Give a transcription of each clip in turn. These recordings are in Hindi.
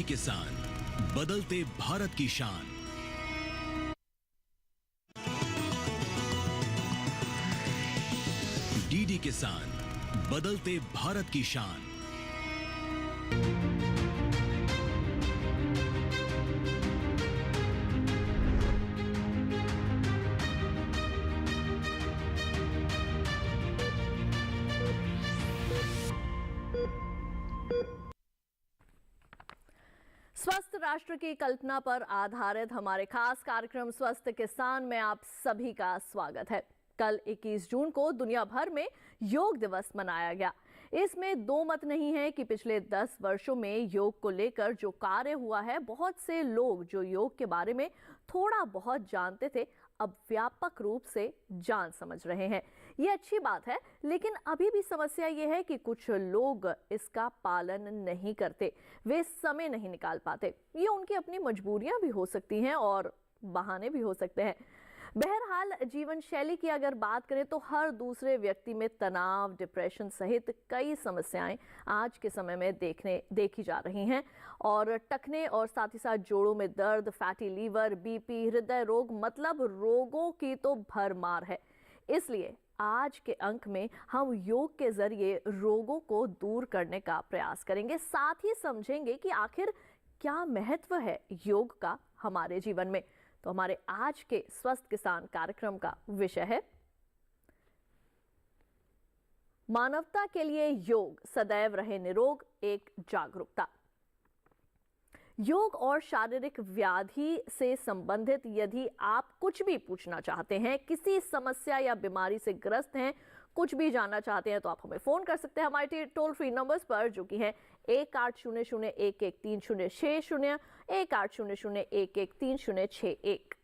किसान, बदलते भारत की शान। डीडी किसान, बदलते भारत की शान। स्वस्थ राष्ट्र की कल्पना पर आधारित हमारे खास कार्यक्रम स्वस्थ किसान में आप सभी का स्वागत है। कल 21 जून को दुनिया भर में योग दिवस मनाया गया। इसमें दो मत नहीं है कि पिछले 10 वर्षों में योग को लेकर जो कार्य हुआ है, बहुत से लोग जो योग के बारे में थोड़ा बहुत जानते थे, अब व्यापक रूप से जान समझ रहे हैं। ये अच्छी बात है, लेकिन अभी भी समस्या ये है कि कुछ लोग इसका पालन नहीं करते, वे समय नहीं निकाल पाते। ये उनकी अपनी मजबूरियां भी हो सकती हैं और बहाने भी हो सकते हैं। बहरहाल जीवन शैली की अगर बात करें तो हर दूसरे व्यक्ति में तनाव, डिप्रेशन सहित कई समस्याएं आज के समय में देखी जा रही हैं और टखने और साथ ही साथ जोड़ों में दर्द, फैटी लीवर, बीपी, हृदय रोग, मतलब रोगों की तो भरमार है। इसलिए आज के अंक में हम योग के जरिए रोगों को दूर करने का प्रयास करेंगे, साथ ही समझेंगे कि आखिर क्या महत्व है योग का हमारे जीवन में। तो हमारे आज के स्वस्थ किसान कार्यक्रम का विषय है मानवता के लिए योग, सदैव रहे निरोग, एक जागरूकता। योग और शारीरिक व्याधि से संबंधित यदि आप कुछ भी पूछना चाहते हैं, किसी समस्या या बीमारी से ग्रस्त हैं, कुछ भी जानना चाहते हैं, तो आप हमें फोन कर सकते हैं हमारे टोल फ्री नंबर्स पर, जो कि हैं 1800-113060, 1800-113061।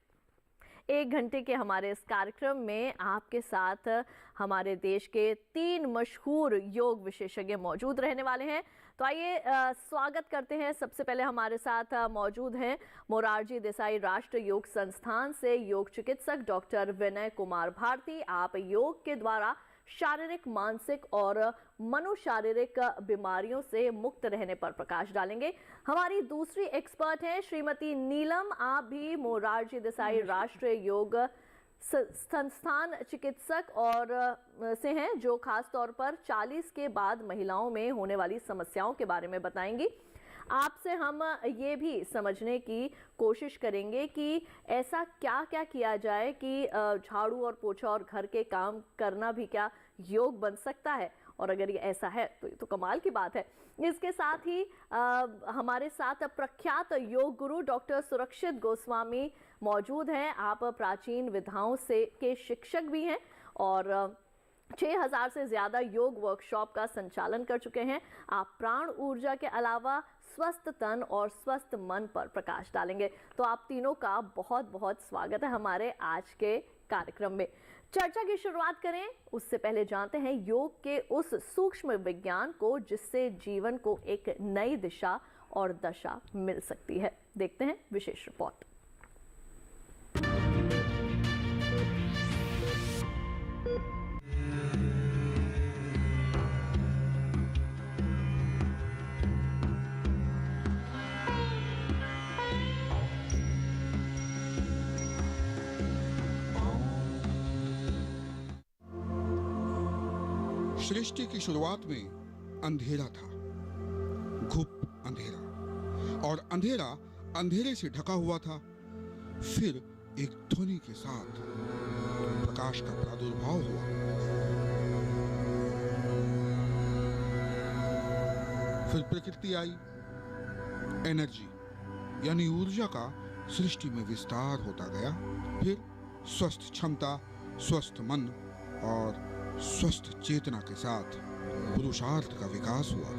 1 घंटे के हमारे इस कार्यक्रम में आपके साथ हमारे देश के 3 मशहूर योग विशेषज्ञ मौजूद रहने वाले हैं। तो आइए स्वागत करते हैं। सबसे पहले हमारे साथ मौजूद हैं मोरारजी देसाई राष्ट्रीय योग संस्थान से योग चिकित्सक डॉक्टर विनय कुमार भारती। आप योग के द्वारा शारीरिक, मानसिक और मनोशारीरिक बीमारियों से मुक्त रहने पर प्रकाश डालेंगे। हमारी दूसरी एक्सपर्ट हैं श्रीमती नीलम। आप भी मोरारजी देसाई राष्ट्रीय योग संस्थान चिकित्सक और से हैं, जो खास तौर पर 40 के बाद महिलाओं में होने वाली समस्याओं के बारे में बताएंगी। आपसे हम ये भी समझने की कोशिश करेंगे कि ऐसा क्या क्या किया जाए कि झाड़ू और पोछा और घर के काम करना भी क्या योग बन सकता है, और अगर ये ऐसा है तो ये तो कमाल की बात है। इसके साथ ही हमारे साथ प्रख्यात योग गुरु डॉक्टर सुरक्षित गोस्वामी मौजूद हैं। आप प्राचीन विधाओं से के शिक्षक भी हैं और 6000 से ज़्यादा योग वर्कशॉप का संचालन कर चुके हैं। आप प्राण ऊर्जा के अलावा स्वस्थ तन और स्वस्थ मन पर प्रकाश डालेंगे। तो आप तीनों का बहुत बहुत स्वागत है हमारे आज के कार्यक्रम में। चर्चा की शुरुआत करें उससे पहले जानते हैं योग के उस सूक्ष्म विज्ञान को जिससे जीवन को एक नई दिशा और दशा मिल सकती है। देखते हैं विशेष रिपोर्ट। सृष्टि की शुरुआत में अंधेरा था, घुप अंधेरा, और अंधेरा अंधेरे से ढका हुआ था। फिर एक ध्वनि के साथ प्रकाश का प्रादुर्भाव हुआ। फिर प्रकृति आई, एनर्जी यानी ऊर्जा का सृष्टि में विस्तार होता गया। फिर स्वस्थ क्षमता, स्वस्थ मन और स्वस्थ चेतना के साथ पुरुषार्थ का विकास हुआ।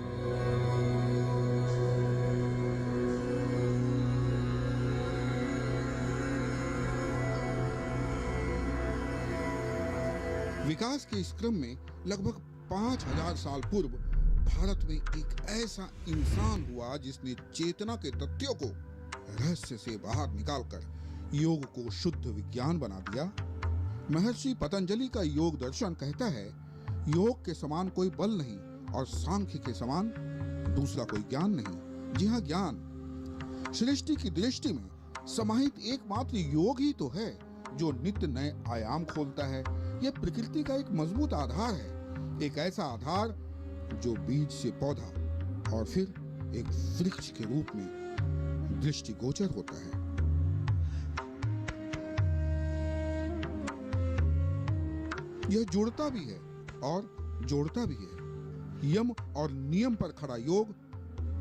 विकास के इस क्रम में लगभग 5000 साल पूर्व भारत में एक ऐसा इंसान हुआ जिसने चेतना के तथ्यों को रहस्य से बाहर निकालकर योग को शुद्ध विज्ञान बना दिया। महर्षि पतंजलि का योग दर्शन कहता है, योग के समान कोई बल नहीं और सांख्य के समान दूसरा कोई ज्ञान नहीं। जी हाँ, ज्ञान सृष्टि की दृष्टि में समाहित एकमात्र योग ही तो है जो नित्य नए आयाम खोलता है। यह प्रकृति का एक मजबूत आधार है, एक ऐसा आधार जो बीज से पौधा और फिर एक वृक्ष के रूप में दृष्टिगोचर होता है। यह जुड़ता भी है और जोड़ता भी है। यम और नियम पर खड़ा योग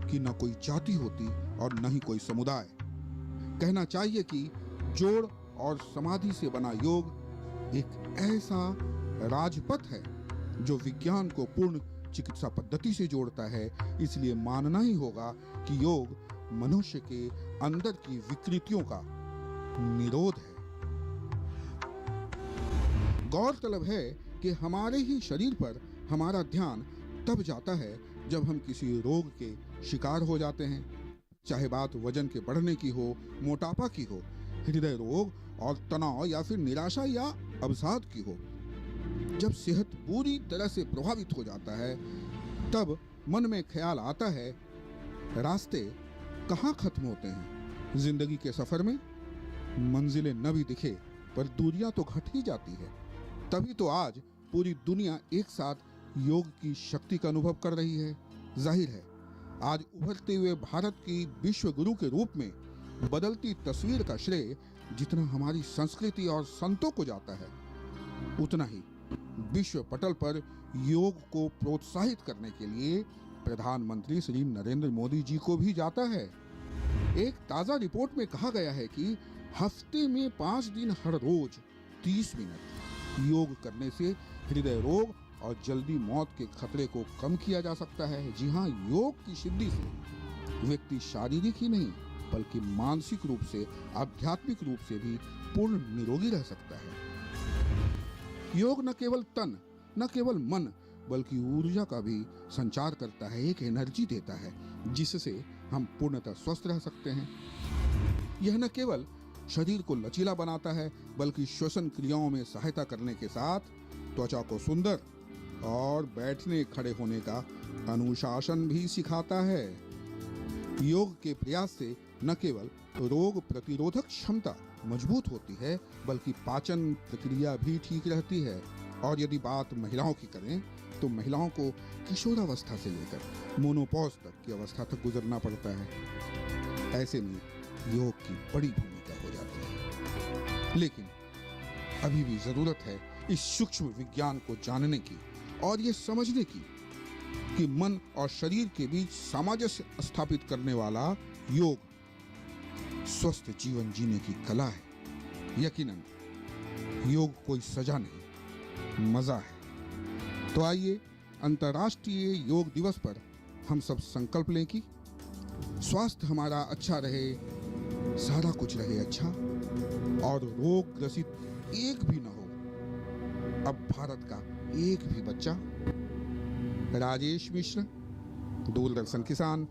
की न कोई जाति होती और न ही कोई समुदाय। कहना चाहिए कि जोड़ और समाधि से बना योग एक ऐसा राजपथ है जो विज्ञान को पूर्ण चिकित्सा पद्धति से जोड़ता है। इसलिए मानना ही होगा कि योग मनुष्य के अंदर की विकृतियों का निरोध है। गौरतलब है कि हमारे ही शरीर पर हमारा ध्यान तब जाता है जब हम किसी रोग के शिकार हो जाते हैं, चाहे बात वजन के बढ़ने की हो, मोटापा की हो, हृदय रोग और तनाव या फिर निराशा या अवसाद की हो। जब सेहत पूरी तरह से प्रभावित हो जाता है तब मन में ख्याल आता है, रास्ते कहाँ खत्म होते हैं। जिंदगी के सफर में मंजिलें न भी दिखे पर दूरियां तो घट ही जाती है। तभी तो आज पूरी दुनिया एक साथ योग की शक्ति का अनुभव कर रही है। जाहिर है आज उभरते हुए भारत की विश्व गुरु के रूप में बदलती तस्वीर का श्रेय जितना हमारी संस्कृति और संतों को जाता है, उतना ही विश्व पटल पर योग को प्रोत्साहित करने के लिए प्रधानमंत्री श्री नरेंद्र मोदी जी को भी जाता है। एक ताजा रिपोर्ट में कहा गया है कि हफ्ते में 5 दिन हर रोज 30 मिनट योग करने से हृदय रोग और जल्दी मौत के खतरे को कम किया जा सकता है। जी हाँ, योग की सिद्धि से व्यक्ति शारीरिक ही नहीं बल्कि मानसिक रूप से, आध्यात्मिक रूप से भी पूर्ण निरोगी रह सकता है। योग न केवल तन, न केवल मन बल्कि ऊर्जा का भी संचार करता है, एक एनर्जी देता है जिससे हम पूर्णतः स्वस्थ रह सकते हैं। यह न केवल शरीर को लचीला बनाता है बल्कि श्वसन क्रियाओं में सहायता करने के साथ त्वचा को सुंदर और बैठने खड़े होने का अनुशासन भी सिखाता है। योग के प्रयास से न केवल रोग प्रतिरोधक क्षमता मजबूत होती है बल्कि पाचन प्रक्रिया भी ठीक रहती है। और यदि बात महिलाओं की करें तो महिलाओं को किशोरावस्था से लेकर मोनोपॉज तक की अवस्था तक गुजरना पड़ता है। ऐसे में योग की बड़ी भूमिका हो जाती है। लेकिन अभी भी जरूरत है इस सूक्ष्म विज्ञान को जानने की और ये समझने की कि मन और शरीर के बीच सामंजस्य स्थापित करने वाला योग स्वस्थ जीवन जीने की कला है। यकीनन योग कोई सजा नहीं, मजा है। तो आइए अंतर्राष्ट्रीय योग दिवस पर हम सब संकल्प लें कि स्वास्थ्य हमारा अच्छा रहे, सारा कुछ रहे अच्छा और रोग ग्रसित एक भी न हो अब भारत का एक भी बच्चा। राजेश मिश्र, दूरदर्शन किसान।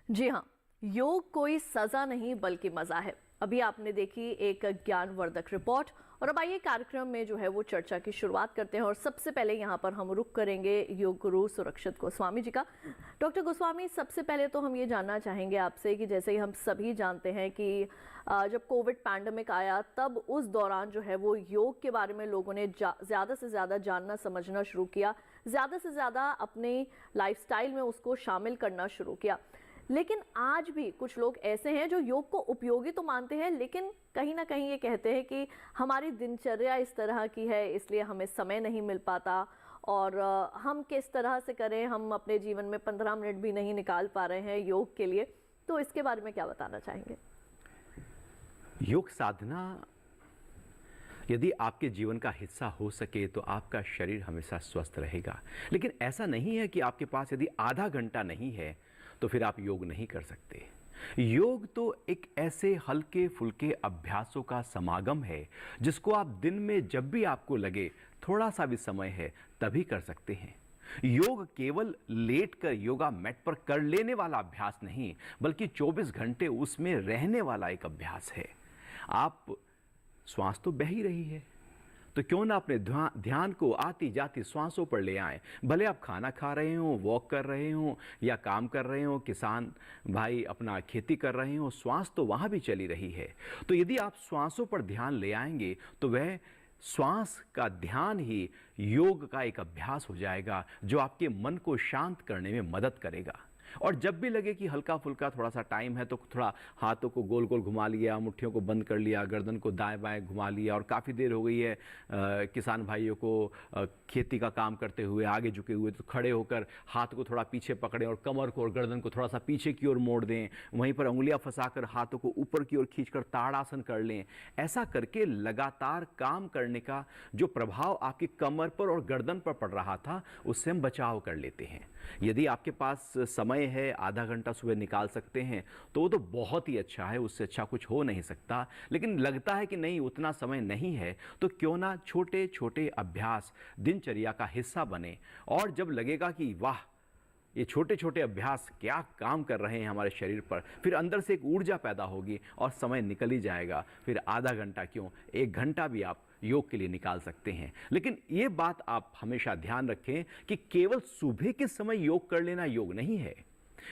जी हाँ, योग कोई सजा नहीं बल्कि मजा है। अभी आपने देखी एक ज्ञानवर्धक रिपोर्ट और अब आइए कार्यक्रम में जो है वो चर्चा की शुरुआत करते हैं। और सबसे पहले यहाँ पर हम रुख करेंगे योग गुरु सुरक्षित गोस्वामी जी का। डॉक्टर गोस्वामी, सबसे पहले तो हम ये जानना चाहेंगे आपसे कि जैसे ही हम सभी जानते हैं कि जब कोविड पैंडमिक आया तब उस दौरान जो है वो योग के बारे में लोगों ने ज़्यादा से ज़्यादा जानना समझना शुरू किया, ज़्यादा से ज़्यादा अपने लाइफस्टाइल में उसको शामिल करना शुरू किया। लेकिन आज भी कुछ लोग ऐसे हैं जो योग को उपयोगी तो मानते हैं लेकिन कहीं ना कहीं ये कहते हैं कि हमारी दिनचर्या इस तरह की है इसलिए हमें समय नहीं मिल पाता और हम किस तरह से करें, हम अपने जीवन में 15 मिनट भी नहीं निकाल पा रहे हैं योग के लिए। तो इसके बारे में क्या बताना चाहेंगे? योग साधना यदि आपके जीवन का हिस्सा हो सके तो आपका शरीर हमेशा स्वस्थ रहेगा। लेकिन ऐसा नहीं है कि आपके पास यदि आधा घंटा नहीं है तो फिर आप योग नहीं कर सकते। योग तो एक ऐसे हल्के फुल्के अभ्यासों का समागम है जिसको आप दिन में जब भी आपको लगे थोड़ा सा भी समय है तभी कर सकते हैं। योग केवल लेटकर योगा मैट पर कर लेने वाला अभ्यास नहीं बल्कि 24 घंटे उसमें रहने वाला एक अभ्यास है। आप श्वास तो बह ही रही है, तो क्यों ना अपने ध्यान को आती जाती श्वासों पर ले आएं। भले आप खाना खा रहे हो, वॉक कर रहे हो या काम कर रहे हो, किसान भाई अपना खेती कर रहे हो, श्वास तो वहाँ भी चली रही है। तो यदि आप श्वासों पर ध्यान ले आएंगे तो वह श्वास का ध्यान ही योग का एक अभ्यास हो जाएगा, जो आपके मन को शांत करने में मदद करेगा। और जब भी लगे कि हल्का फुल्का थोड़ा सा टाइम है तो थोड़ा हाथों को गोल गोल घुमा लिया, मुट्ठियों को बंद कर लिया, गर्दन को दाएं बाएं घुमा लिया, और काफ़ी देर हो गई है किसान भाइयों को खेती का काम करते हुए आगे झुके हुए, तो खड़े होकर हाथ को थोड़ा पीछे पकड़ें और कमर को और गर्दन को थोड़ा सा पीछे की ओर मोड़ दें, वहीं पर उंगलियां फंसाकर हाथों को ऊपर की ओर खींचकर ताड़ासन कर लें। ऐसा करके लगातार काम करने का जो प्रभाव आपकी कमर पर और गर्दन पर पड़ रहा था, उससे हम बचाव कर लेते हैं। यदि आपके पास समय है, आधा घंटा सुबह निकाल सकते हैं, तो वो तो बहुत ही अच्छा है, उससे अच्छा कुछ हो नहीं सकता। लेकिन लगता है कि नहीं, उतना समय नहीं है, तो क्यों ना छोटे छोटे अभ्यास दिनचर्या का हिस्सा बने। और जब लगेगा कि वाह, ये छोटे छोटे अभ्यास क्या काम कर रहे हैं हमारे शरीर पर, फिर अंदर से एक ऊर्जा पैदा होगी और समय निकल ही जाएगा। फिर आधा घंटा क्यों, 1 घंटा भी आप योग के लिए निकाल सकते हैं। लेकिन ये बात आप हमेशा ध्यान रखें कि केवल सुबह के समय योग कर लेना योग नहीं है।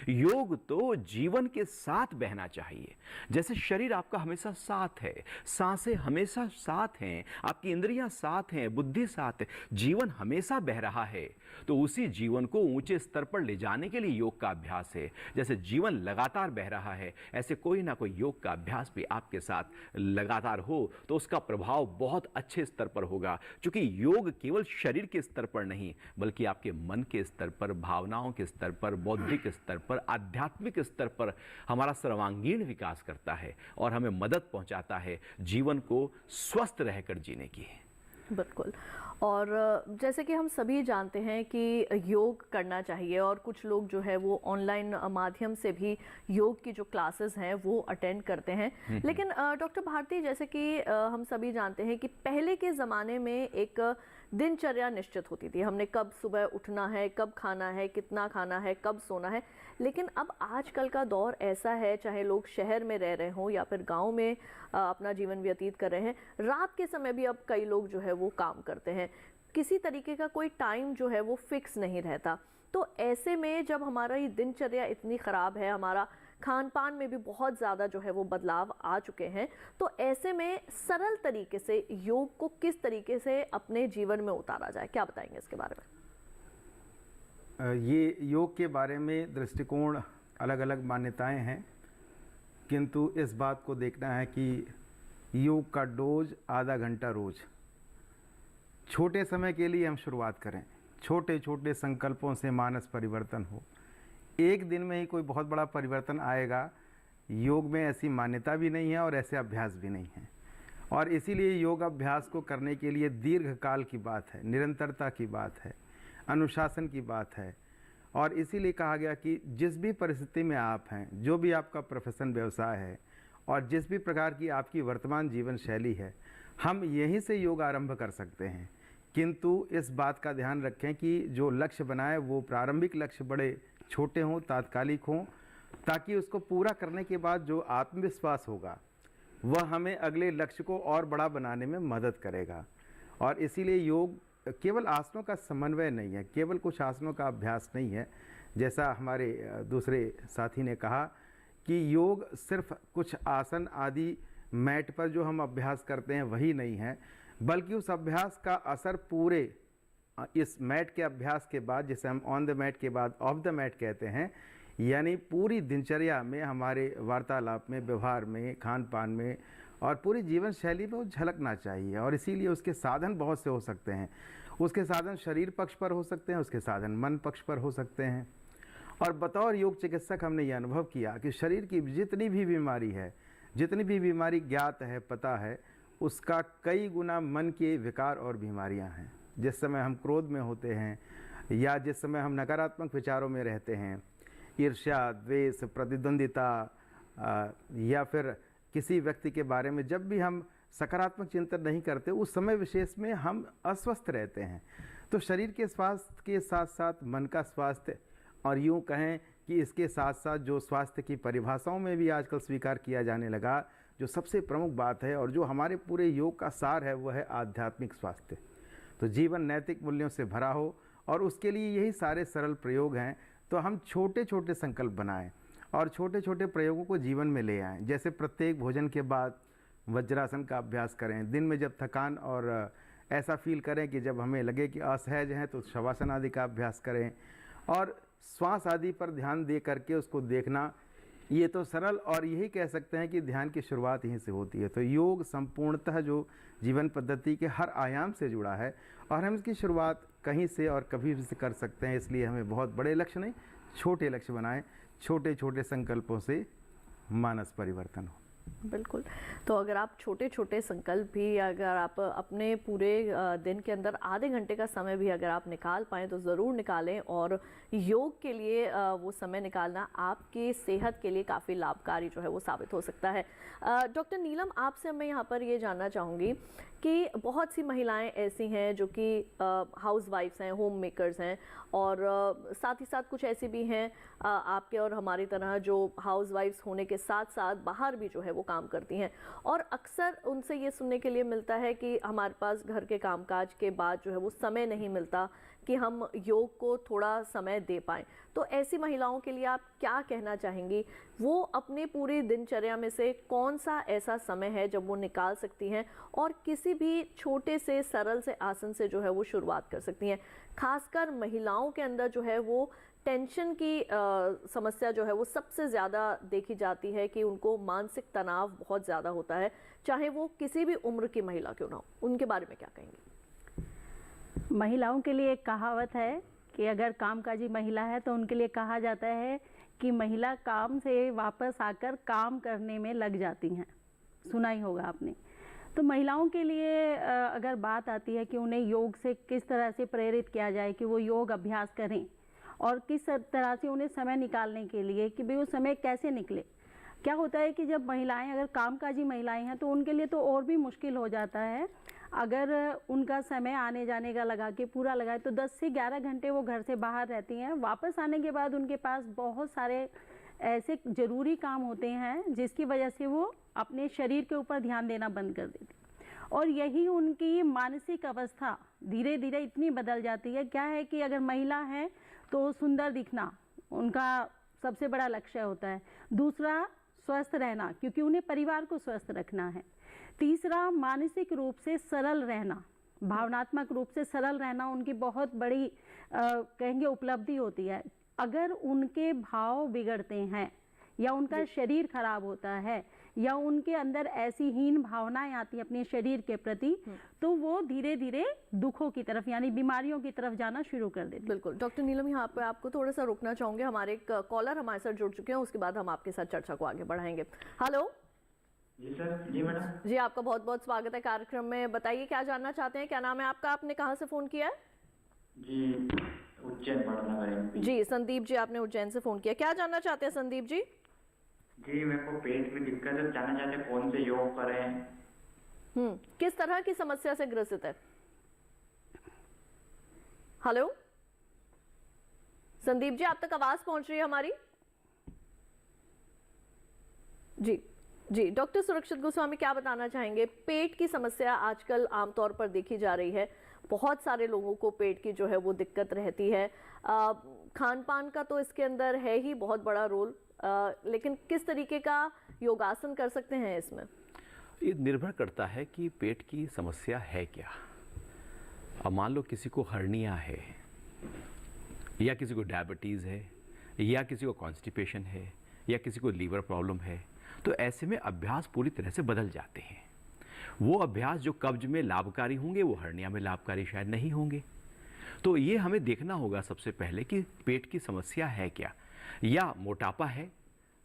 योग तो जीवन के साथ बहना चाहिए। जैसे शरीर आपका हमेशा साथ है, सांसें हमेशा साथ हैं, आपकी इंद्रियां साथ हैं, बुद्धि साथ है, जीवन हमेशा बह रहा है, तो उसी जीवन को ऊंचे स्तर पर ले जाने के लिए योग का अभ्यास है। जैसे जीवन लगातार बह रहा है, ऐसे कोई ना कोई योग का अभ्यास भी आपके साथ लगातार हो तो उसका प्रभाव बहुत अच्छे स्तर पर होगा। क्योंकि योग केवल शरीर के स्तर पर नहीं, बल्कि आपके मन के स्तर पर, भावनाओं के स्तर पर, बौद्धिक स्तर पर, आध्यात्मिक स्तर पर हमारा सर्वांगीण विकास करता है और हमें मदद पहुंचाता है जीवन को स्वस्थ रहकर जीने की। बिल्कुल। और जैसे कि हम सभी जानते हैं कि योग करना चाहिए, और कुछ लोग जो है वो ऑनलाइन माध्यम से भी योग की जो क्लासेस हैं वो अटेंड करते हैं। लेकिन डॉक्टर भारती, जैसे कि हम सभी जानते हैं कि पहले के ज़माने में एक दिनचर्या निश्चित होती थी, हमने कब सुबह उठना है, कब खाना है, कितना खाना है, कब सोना है। लेकिन अब आजकल का दौर ऐसा है, चाहे लोग शहर में रह रहे हों या फिर गांव में अपना जीवन व्यतीत कर रहे हैं, रात के समय भी अब कई लोग जो है वो काम करते हैं, किसी तरीके का कोई टाइम जो है वो फिक्स नहीं रहता। तो ऐसे में जब हमारा ये दिनचर्या इतनी ख़राब है, हमारा खान पान में भी बहुत ज़्यादा जो है वो बदलाव आ चुके हैं, तो ऐसे में सरल तरीके से योग को किस तरीके से अपने जीवन में उतारा जाए, क्या बताएंगे इसके बारे में? ये योग के बारे में दृष्टिकोण अलग अलग मान्यताएं हैं, किंतु इस बात को देखना है कि योग का डोज आधा घंटा रोज, छोटे समय के लिए हम शुरुआत करें, छोटे छोटे संकल्पों से मानस परिवर्तन हो। एक दिन में ही कोई बहुत बड़ा परिवर्तन आएगा, योग में ऐसी मान्यता भी नहीं है और ऐसे अभ्यास भी नहीं है। और इसीलिए योग अभ्यास को करने के लिए दीर्घ काल की बात है, निरंतरता की बात है, अनुशासन की बात है। और इसीलिए कहा गया कि जिस भी परिस्थिति में आप हैं, जो भी आपका प्रोफेशन व्यवसाय है और जिस भी प्रकार की आपकी वर्तमान जीवन शैली है, हम यहीं से योग आरंभ कर सकते हैं। किंतु इस बात का ध्यान रखें कि जो लक्ष्य बनाए वो प्रारंभिक लक्ष्य बड़े छोटे हों, तात्कालिक हों, ताकि उसको पूरा करने के बाद जो आत्मविश्वास होगा वह हमें अगले लक्ष्य को और बड़ा बनाने में मदद करेगा। और इसीलिए योग केवल आसनों का समन्वय नहीं है, केवल कुछ आसनों का अभ्यास नहीं है। जैसा हमारे दूसरे साथी ने कहा कि योग सिर्फ कुछ आसन आदि मैट पर जो हम अभ्यास करते हैं वही नहीं है, बल्कि उस अभ्यास का असर पूरे इस मैट के अभ्यास के बाद, जिसे हम ऑन द मैट के बाद ऑफ द मैट कहते हैं, यानी पूरी दिनचर्या में, हमारे वार्तालाप में, व्यवहार में, खान पान में और पूरी जीवन शैली में वो झलकना चाहिए। और इसीलिए उसके साधन बहुत से हो सकते हैं। उसके साधन शरीर पक्ष पर हो सकते हैं, उसके साधन मन पक्ष पर हो सकते हैं। और बतौर योग चिकित्सक हमने ये अनुभव किया कि शरीर की जितनी भी बीमारी है, जितनी भी बीमारी ज्ञात है, पता है, उसका कई गुना मन के विकार और बीमारियां हैं। जिस समय हम क्रोध में होते हैं या जिस समय हम नकारात्मक विचारों में रहते हैं, ईर्ष्या, द्वेष, प्रतिद्वंदिता या फिर किसी व्यक्ति के बारे में जब भी हम सकारात्मक चिंतन नहीं करते, उस समय विशेष में हम अस्वस्थ रहते हैं। तो शरीर के स्वास्थ्य के साथ साथ मन का स्वास्थ्य, और यूँ कहें कि इसके साथ साथ जो स्वास्थ्य की परिभाषाओं में भी आजकल स्वीकार किया जाने लगा, जो सबसे प्रमुख बात है और जो हमारे पूरे योग का सार है वह है आध्यात्मिक स्वास्थ्य। तो जीवन नैतिक मूल्यों से भरा हो और उसके लिए यही सारे सरल प्रयोग हैं। तो हम छोटे छोटे संकल्प बनाएं और छोटे छोटे प्रयोगों को जीवन में ले आएं। जैसे प्रत्येक भोजन के बाद वज्रासन का अभ्यास करें। दिन में जब थकान और ऐसा फील करें कि जब हमें लगे कि असहज हैं तो शवासन आदि का अभ्यास करें और श्वास आदि पर ध्यान दे करके उसको देखना। ये तो सरल और यही कह सकते हैं कि ध्यान की शुरुआत यहीं से होती है। तो योग संपूर्णतः जो जीवन पद्धति के हर आयाम से जुड़ा है और हम इसकी शुरुआत कहीं से और कभी भी से कर सकते हैं। इसलिए हमें बहुत बड़े लक्ष्य नहीं, छोटे लक्ष्य बनाएं। छोटे छोटे संकल्पों से मानस परिवर्तन हो। बिल्कुल। तो अगर आप छोटे छोटे संकल्प भी अगर आप अपने पूरे दिन के अंदर आधे घंटे का समय भी अगर आप निकाल पाएँ तो ज़रूर निकालें। और योग के लिए वो समय निकालना आपकी सेहत के लिए काफ़ी लाभकारी जो है वो साबित हो सकता है। डॉक्टर नीलम, आपसे मैं यहाँ पर ये जानना चाहूँगी कि बहुत सी महिलाएं ऐसी हैं जो कि हाउस वाइफ्स हैं, होम मेकर्स हैं, और साथ ही साथ कुछ ऐसी भी हैं आपके और हमारी तरह जो हाउस वाइफ्स होने के साथ साथ बाहर भी जो है वो काम करती हैं। और अक्सर उनसे ये सुनने के लिए मिलता है कि हमारे पास घर के कामकाज के बाद जो है वो समय नहीं मिलता कि हम योग को थोड़ा समय दे पाएँ। तो ऐसी महिलाओं के लिए आप क्या कहना चाहेंगी? वो अपने पूरी दिनचर्या में से कौन सा ऐसा समय है जब वो निकाल सकती हैं और किसी भी छोटे से सरल से आसन से जो है वो शुरुआत कर सकती हैं? खासकर महिलाओं के अंदर जो है वो टेंशन की समस्या जो है वो सबसे ज़्यादा देखी जाती है कि उनको मानसिक तनाव बहुत ज़्यादा होता है, चाहे वो किसी भी उम्र की महिला क्यों ना हो। उनके बारे में क्या कहेंगे? महिलाओं के लिए एक कहावत है कि अगर कामकाजी महिला है तो उनके लिए कहा जाता है कि महिला काम से वापस आकर काम करने में लग जाती हैं। सुना ही होगा आपने। तो महिलाओं के लिए अगर बात आती है कि उन्हें योग से किस तरह से प्रेरित किया जाए कि वो योग अभ्यास करें और किस तरह से उन्हें समय निकालने के लिए कि भाई वो समय कैसे निकले। क्या होता है कि जब महिलाएं अगर कामकाजी महिलाएं हैं तो उनके लिए तो और भी मुश्किल हो जाता है। अगर उनका समय आने जाने का लगा के पूरा लगाए तो 10 से 11 घंटे वो घर से बाहर रहती हैं। वापस आने के बाद उनके पास बहुत सारे ऐसे ज़रूरी काम होते हैं जिसकी वजह से वो अपने शरीर के ऊपर ध्यान देना बंद कर देती। और यही उनकी मानसिक अवस्था धीरे धीरे इतनी बदल जाती है। क्या है कि अगर महिला है तो सुंदर दिखना उनका सबसे बड़ा लक्ष्य होता है। दूसरा, स्वस्थ रहना, क्योंकि उन्हें परिवार को स्वस्थ रखना है। तीसरा, मानसिक रूप से सरल रहना, भावनात्मक रूप से सरल रहना उनकी बहुत बड़ी कहेंगे उपलब्धि होती है। अगर उनके भाव बिगड़ते हैं या उनका शरीर खराब होता है या उनके अंदर ऐसी हीन भावनाएं आती हैं अपने शरीर के प्रति, तो वो धीरे धीरे दुखों की तरफ यानी बीमारियों की तरफ जाना शुरू कर देते हैं। बिल्कुल। डॉक्टर नीलम, यहाँ पे आपको थोड़ा सा रोकना चाहूँगे। हमारे एक कॉलर हमारे साथ जुड़ चुके हैं, उसके बाद हम आपके साथ चर्चा को आगे बढ़ाएंगे। हेलो जी सर। जी मैडम। जी, आपका बहुत बहुत स्वागत है कार्यक्रम में। बताइए क्या जानना चाहते हैं, क्या नाम है आपका, आपने कहाँ से फ़ोन किया है? जी उज्जैन पटना। जी संदीप जी, आपने उज्जैन से फ़ोन किया, क्या जानना चाहते हैं संदीप जी? जी मेरे को पेट में दिक्कत है, जानना चाहते हैं कौन से योग करें। किस तरह की समस्या से ग्रसित है? हेलो संदीप जी, आप तक आवाज पहुंच रही है हमारी? जी जी, डॉक्टर सुरक्षित गोस्वामी क्या बताना चाहेंगे? पेट की समस्या आजकल आमतौर पर देखी जा रही है, बहुत सारे लोगों को पेट की जो है वो दिक्कत रहती है। खान पान का तो इसके अंदर है ही बहुत बड़ा रोल, लेकिन किस तरीके का योगासन कर सकते हैं इसमें? ये निर्भर करता है कि पेट की समस्या है क्या। अब मान लो किसी को हर्निया है या किसी को डायबिटीज़ है या किसी को कॉन्स्टिपेशन है या किसी को लीवर प्रॉब्लम है, तो ऐसे में अभ्यास पूरी तरह से बदल जाते हैं। वो अभ्यास जो कब्ज में लाभकारी होंगे वो हर्निया में लाभकारी शायद नहीं होंगे। तो ये हमें देखना होगा सबसे पहले कि पेट की समस्या है क्या। या मोटापा है,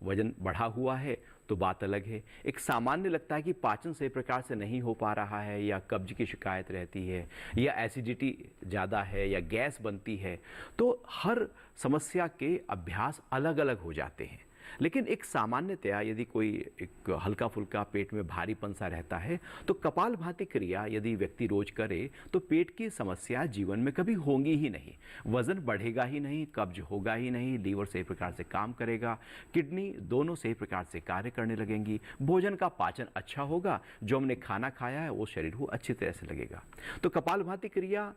वजन बढ़ा हुआ है तो बात अलग है। एक सामान्य लगता है कि पाचन सही प्रकार से नहीं हो पा रहा है या कब्ज की शिकायत रहती है या एसिडिटी ज़्यादा है या गैस बनती है, तो हर समस्या के अभ्यास अलग अलग हो जाते हैं। लेकिन एक सामान्यतया यदि कोई एक हल्का फुल्का पेट में भारीपन सा रहता है तो कपालभाति क्रिया यदि व्यक्ति रोज करे तो पेट की समस्या जीवन में कभी होंगी ही नहीं। वजन बढ़ेगा ही नहीं, कब्ज होगा ही नहीं, लीवर सही प्रकार से काम करेगा, किडनी दोनों सही प्रकार से कार्य करने लगेंगी, भोजन का पाचन अच्छा होगा, जो हमने खाना खाया है वो शरीर को अच्छी तरह से लगेगा। तो कपालभाति क्रिया,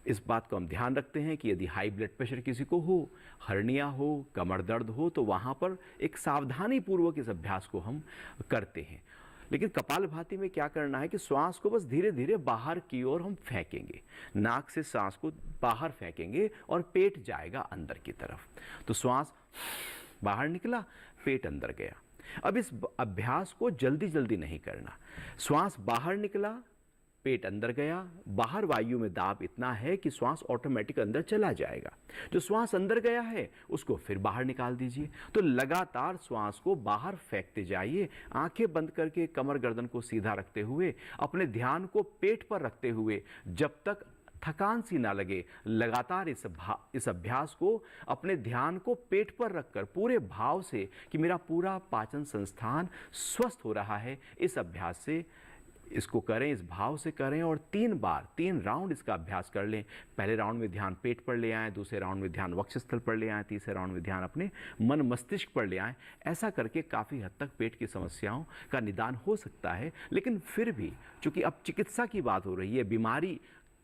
इस बात को हम ध्यान रखते हैं कि यदि हाई ब्लड प्रेशर किसी को हो, हर्निया हो, कमर दर्द हो, तो वहाँ पर एक सावधानी पूर्वक इस अभ्यास को हम करते हैं। लेकिन कपालभाति में क्या करना है कि श्वास को बस धीरे धीरे बाहर की ओर हम फेंकेंगे, नाक से सांस को बाहर फेंकेंगे और पेट जाएगा अंदर की तरफ। तो श्वास बाहर निकला, पेट अंदर गया। अब इस अभ्यास को जल्दी जल्दी नहीं करना। श्वास बाहर निकला, पेट अंदर गया, बाहर वायु में दाब इतना है कि श्वास ऑटोमेटिक अंदर चला जाएगा। जो श्वास अंदर गया है उसको फिर बाहर निकाल दीजिए। तो लगातार श्वास को बाहर फेंकते जाइए, आंखें बंद करके कमर गर्दन को सीधा रखते हुए, अपने ध्यान को पेट पर रखते हुए, जब तक थकान सी ना लगे लगातार इस अभ्यास को अपने ध्यान को पेट पर रखकर पूरे भाव से कि मेरा पूरा पाचन संस्थान स्वस्थ हो रहा है, इस अभ्यास से इसको करें, इस भाव से करें और 3 राउंड इसका अभ्यास कर लें। पहले राउंड में ध्यान पेट पर ले आएं, दूसरे राउंड में ध्यान वक्षस्थल पर ले आएं, तीसरे राउंड में ध्यान अपने मन मस्तिष्क पर ले आएं। ऐसा करके काफ़ी हद तक पेट की समस्याओं का निदान हो सकता है। लेकिन फिर भी चूंकि अब चिकित्सा की बात हो रही है, बीमारी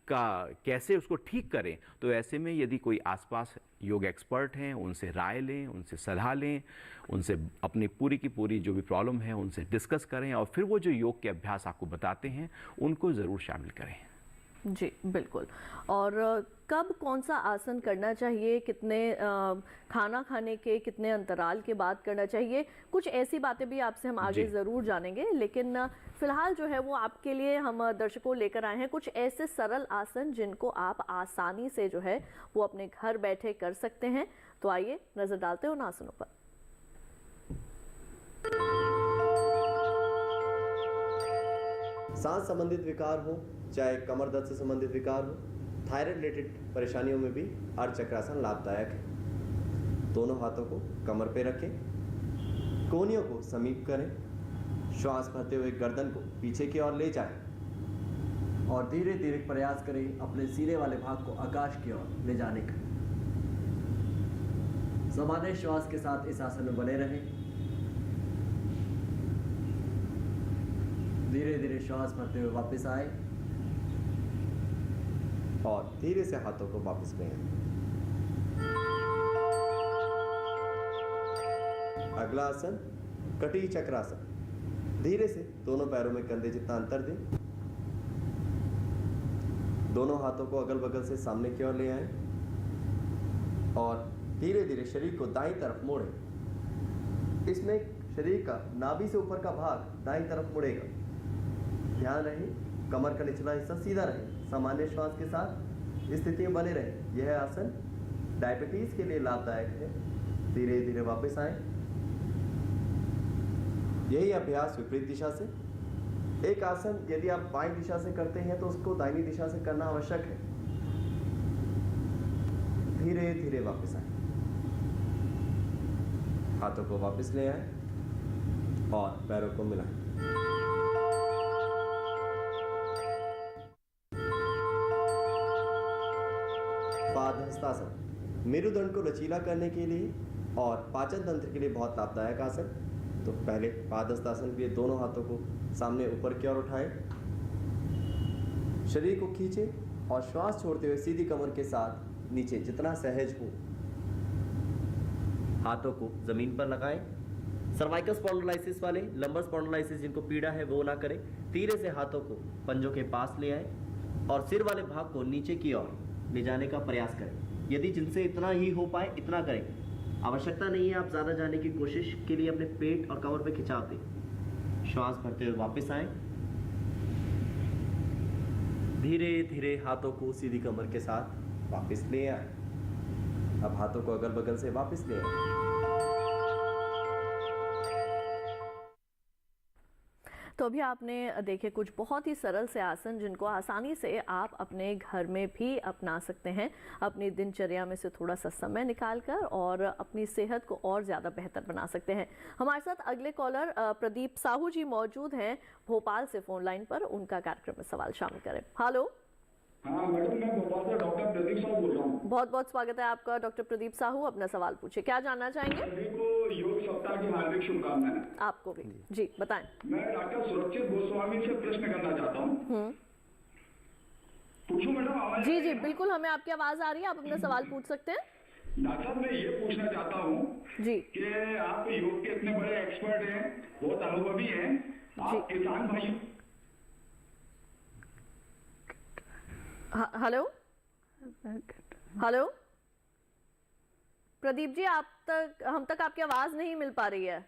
का कैसे उसको ठीक करें, तो ऐसे में यदि कोई आसपास योग एक्सपर्ट हैं उनसे राय लें, उनसे सलाह लें, उनसे अपनी पूरी की पूरी जो भी प्रॉब्लम है उनसे डिस्कस करें और फिर वो जो योग के अभ्यास आपको बताते हैं उनको ज़रूर शामिल करें। जी बिल्कुल। और कब कौन सा आसन करना चाहिए, कितने खाना खाने के कितने अंतराल के बाद करना चाहिए, कुछ ऐसी बातें भी आपसे हम आगे ज़रूर जानेंगे। लेकिन फिलहाल जो है वो आपके लिए हम दर्शकों लेकर आए हैं कुछ ऐसे सरल आसन जिनको आप आसानी से जो है वो अपने घर बैठे कर सकते हैं। तो आइए नज़र डालते हैं उन आसनों पर। सांस संबंधित विकार हो, चाहे कमर दर्द से संबंधित विकार हो, थायराइड रिलेटेड परेशानियों में भी अर्ध चक्रासन लाभदायक है। दोनों हाथों को कमर पे रखें, कोहनियों को समीप करें, श्वास भरते हुए गर्दन को पीछे की ओर ले जाएं और धीरे धीरे प्रयास करें अपने सीने वाले भाग को आकाश की ओर ले जाने का। सामान्य श्वास के साथ इस आसन में बने रहें। धीरे धीरे श्वास भरते हुए वापस आए और धीरे से हाथों को वापस ले आए। अगला आसन कटी चक्रासन। धीरे से दोनों पैरों में कंधे जितना अंतर दें, दोनों हाथों को अगल बगल से सामने की ओर ले आए और धीरे धीरे शरीर को दाईं तरफ मोड़ें। इसमें शरीर का नाभि से ऊपर का भाग दाईं तरफ मुड़ेगा। ध्यान रहे कमर का निचला हिस्सा सीधा रहे, सामान्य श्वास के साथ स्थिति में बने रहे। यह आसन डायबिटीज के लिए लाभदायक है। धीरे धीरे वापस आए। यही अभ्यास विपरीत दिशा से। एक आसन यदि आप बाईं दिशा से करते हैं तो उसको दाहिनी दिशा से करना आवश्यक है। धीरे धीरे वापस आए, हाथों को वापस ले आए और पैरों को मिलाएं। पादहस्तासन मेरुदंड को लचीला करने के लिए और पाचन तंत्र के लिए बहुत लाभदायक आसन। तो पहले पादहस्तासन के लिए दोनों हाथों को सामने ऊपर की ओर उठाएं, शरीर को खींचें और श्वास छोड़ते हुए सीधी कमर के साथ नीचे जितना सहज हो हाथों को जमीन पर लगाएं। सर्वाइकल स्पॉन्डिलाइसिस वाले, लंबर स्पॉन्डिलाइसिस जिनको पीड़ा है वो ना करें। धीरे से हाथों को पंजों के पास ले आए और सिर वाले भाग को नीचे की ओर ले जाने का प्रयास करें। यदि जिनसे इतना ही हो पाए इतना करें। आवश्यकता नहीं है आप ज़्यादा जाने की कोशिश के लिए अपने पेट और कमर पे खिंचाव दें। श्वास भरते हुए वापस आए। धीरे धीरे हाथों को सीधी कमर के साथ वापस ले आए। अब हाथों को अगल बगल से वापस ले आए। तो अभी आपने देखे कुछ बहुत ही सरल से आसन जिनको आसानी से आप अपने घर में भी अपना सकते हैं, अपनी दिनचर्या में से थोड़ा सा समय निकालकर और अपनी सेहत को और ज़्यादा बेहतर बना सकते हैं। हमारे साथ अगले कॉलर प्रदीप साहू जी मौजूद हैं भोपाल से फोन लाइन पर, उनका कार्यक्रम में सवाल शामिल करें। हेलो। हाँ मैडम, मैं भोपाल से डॉक्टर प्रदीप साहू बोल रहा हूँ। बहुत बहुत स्वागत है आपका डॉक्टर प्रदीप साहू, अपना सवाल पूछिए, क्या जानना चाहेंगे? सभी को योग सप्ताह की हार्दिक शुभकामनाएं। आपको भी जी, बताएं। मैं डॉक्टर सुरक्षित गोस्वामी से प्रश्न करना चाहता हूँ। पूछूं मैडम? आवाज जी जी बिल्कुल, हमें आपकी आवाज आ रही है, आप अपना सवाल पूछ सकते हैं। डॉक्टर साहब, मैं ये पूछना चाहता हूँ जी कि आप योग के इतने बड़े एक्सपर्ट हैं, बहुत अनुभवी हैं, आप किसान भाई। हेलो हेलो प्रदीप जी, हम तक आपकी आवाज नहीं मिल पा रही है।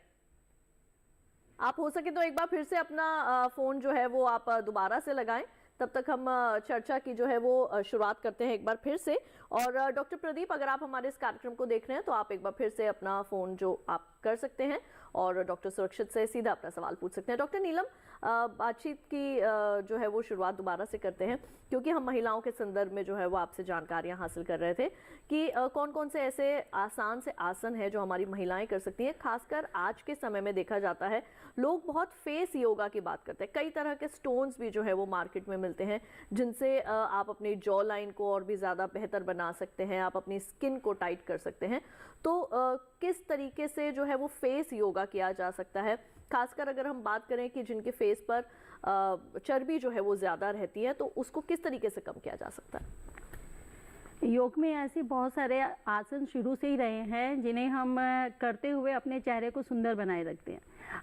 आप हो सके तो एक बार फिर से अपना फोन जो है वो आप दोबारा से लगाएं, तब तक हम चर्चा की जो है वो शुरुआत करते हैं एक बार फिर से। और डॉक्टर प्रदीप, अगर आप हमारे इस कार्यक्रम को देख रहे हैं तो आप एक बार फिर से अपना फोन जो आप कर सकते हैं और डॉक्टर सुरक्षित से सीधा अपना सवाल पूछ सकते हैं। डॉक्टर नीलम, बातचीत की जो है वो शुरुआत दोबारा से करते हैं, क्योंकि हम महिलाओं के संदर्भ में जो है वो आपसे जानकारियां हासिल कर रहे थे कि कौन कौन से ऐसे आसान से आसन है जो हमारी महिलाएं कर सकती हैं। खासकर आज के समय में देखा जाता है लोग बहुत फेस योगा की बात करते हैं, कई तरह के स्टोन्स भी जो है वो मार्केट में मिलते हैं जिनसे आप अपनी जॉ लाइन को और भी ज़्यादा बेहतर बना सकते हैं, आप अपनी स्किन को टाइट कर सकते हैं। तो किस तरीके से जो है वो फेस योगा किया जा सकता है, खासकर अगर हम बात करें कि जिनके फेस पर चर्बी जो है वो ज़्यादा रहती है, तो उसको किस तरीके से कम किया जा सकता है? योग में ऐसे बहुत सारे आसन शुरू से ही रहे हैं जिन्हें हम करते हुए अपने चेहरे को सुंदर बनाए रखते हैं।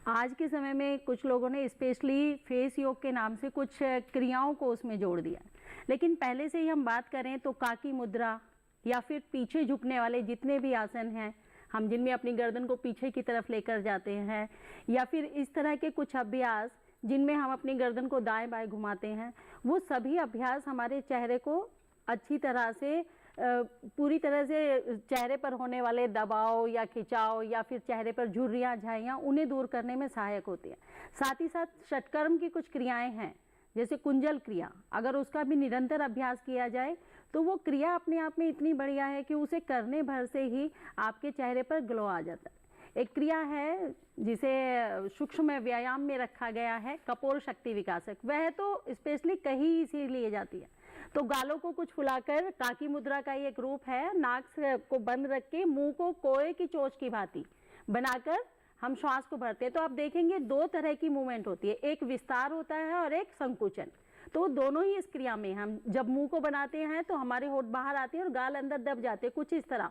आज के समय में कुछ लोगों ने स्पेशली फेस योग के नाम से कुछ क्रियाओं को उसमें जोड़ दिया, लेकिन पहले से ही हम बात करें तो काकी मुद्रा या फिर पीछे झुकने वाले जितने भी आसन हैं, हम जिनमें अपनी गर्दन को पीछे की तरफ लेकर जाते हैं, या फिर इस तरह के कुछ अभ्यास जिनमें हम अपनी गर्दन को दाएं बाएं घुमाते हैं, वो सभी अभ्यास हमारे चेहरे को अच्छी तरह से पूरी तरह से चेहरे पर होने वाले दबाव या खिंचाव या फिर चेहरे पर झुर्रियाँ झाइयाँ उन्हें दूर करने में सहायक होती हैं। साथ ही साथ षटकर्म की कुछ क्रियाएं हैं, जैसे कुंजल क्रिया, अगर उसका भी निरंतर अभ्यास किया जाए तो वो क्रिया अपने आप में इतनी बढ़िया है कि उसे करने भर से ही आपके चेहरे पर ग्लो आ जाता है। एक क्रिया है जिसे सूक्ष्म व्यायाम में रखा गया है, कपोल शक्ति विकासक, वह तो स्पेशली कहीं से लिए जाती है। तो गालों को कुछ फुलाकर, काकी मुद्रा का ही एक रूप है, नाक को बंद रख के मुंह को कोए की चोंच की भांति बनाकर हम श्वास को भरते हैं। तो आप देखेंगे दो तरह की मूवमेंट होती है, एक विस्तार होता है और एक संकुचन। तो दोनों ही इस क्रिया में, हम जब मुंह को बनाते हैं तो हमारे होंठ बाहर आते हैं और गाल अंदर दब जाते हैं कुछ इस तरह,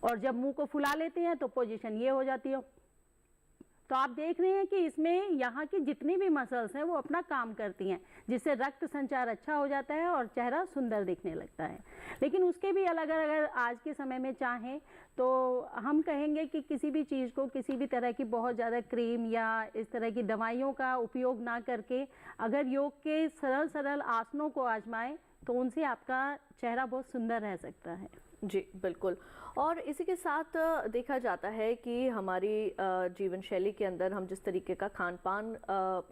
और जब मुंह को फुला लेते हैं तो पोजीशन ये हो जाती है। तो आप देख रहे हैं कि इसमें यहाँ की जितनी भी मसल्स हैं वो अपना काम करती हैं, जिससे रक्त संचार अच्छा हो जाता है और चेहरा सुंदर दिखने लगता है। लेकिन उसके भी अलग, अगर आज के समय में चाहें तो हम कहेंगे कि किसी भी चीज़ को, किसी भी तरह की बहुत ज़्यादा क्रीम या इस तरह की दवाइयों का उपयोग ना करके अगर योग के सरल सरल आसनों को आजमाएं तो उनसे आपका चेहरा बहुत सुंदर रह सकता है। जी बिल्कुल। और इसी के साथ देखा जाता है कि हमारी जीवन शैली के अंदर हम जिस तरीके का खान पान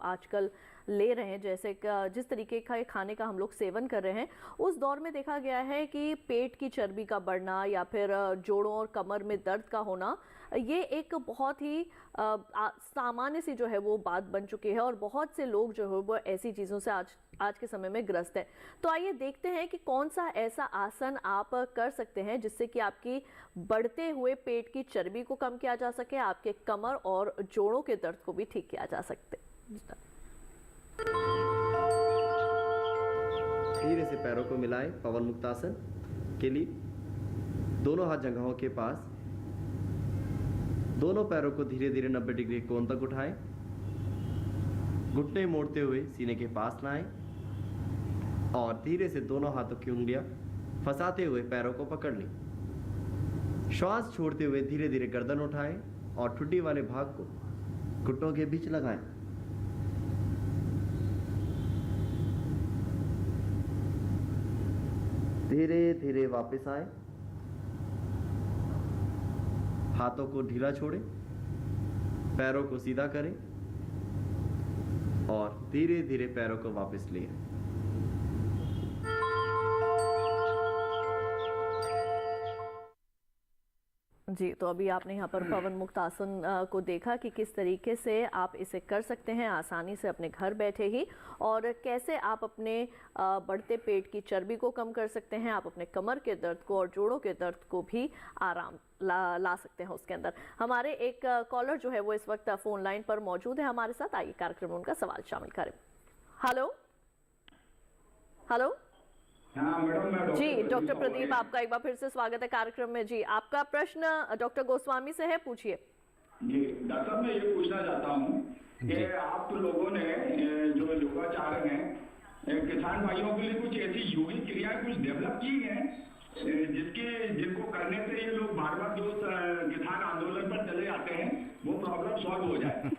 आजकल ले रहे हैं, जैसे जिस तरीके का खाने का हम लोग सेवन कर रहे हैं, उस दौर में देखा गया है कि पेट की चर्बी का बढ़ना या फिर जोड़ों और कमर में दर्द का होना, ये एक बहुत ही सामान्य सी जो है वो बात बन चुकी है और बहुत से लोग जो है वो ऐसी चीज़ों से आज के समय में ग्रस्त है। तो आइए देखते हैं कि कौन सा ऐसा आसन आप कर सकते हैं जिससे कि आपकी बढ़ते हुए पेट की चर्बी को कम किया जा सके, आपके कमर और जोड़ों के दर्द को भी ठीक किया जा सकते। धीरे से पैरों को मिलाएं पवन मुक्तासन के लिए। दोनों हाथ जंघाओं के पास, दोनों पैरों को धीरे धीरे 90 डिग्री कोण तक उठाएं। घुटने मोड़ते हुए सीने के पास लाएं और धीरे से दोनों हाथों की उंगलियां फंसाते हुए पैरों को पकड़ लें। श्वास छोड़ते हुए धीरे धीरे गर्दन उठाएं और ठुड्डी वाले भाग को घुटनों के बीच लगाएं। धीरे धीरे वापस आएं। हाथों को ढीला छोड़ें, पैरों को सीधा करें और धीरे धीरे पैरों को वापस लिए। जी, तो अभी आपने यहाँ पर पवन मुक्त आसन को देखा कि किस तरीके से आप इसे कर सकते हैं आसानी से अपने घर बैठे ही, और कैसे आप अपने बढ़ते पेट की चर्बी को कम कर सकते हैं। आप अपने कमर के दर्द को और जोड़ों के दर्द को भी आराम ला सकते हैं उसके अंदर। हमारे एक कॉलर जो है वो इस वक्त फोन लाइन पर मौजूद है हमारे साथ। आइए कार्यक्रम में उनका सवाल शामिल करें। हेलो हेलो हाँ मैडम, जी, डॉक्टर प्रदीप, आपका एक बार फिर से स्वागत है कार्यक्रम में। जी, आपका प्रश्न डॉक्टर गोस्वामी से है, पूछिए। जी डॉक्टर साहब, मैं ये पूछना चाहता हूँ कि आप लोगों ने जो योगाचार्य हैं किसान भाइयों के लिए कुछ ऐसी योगिक क्रियाएं कुछ डेवलप की हैं जिनको करने से ये लोग बार बार जो किसान आंदोलन पर चले जाते हैं वो प्रॉब्लम सॉल्व हो जाए।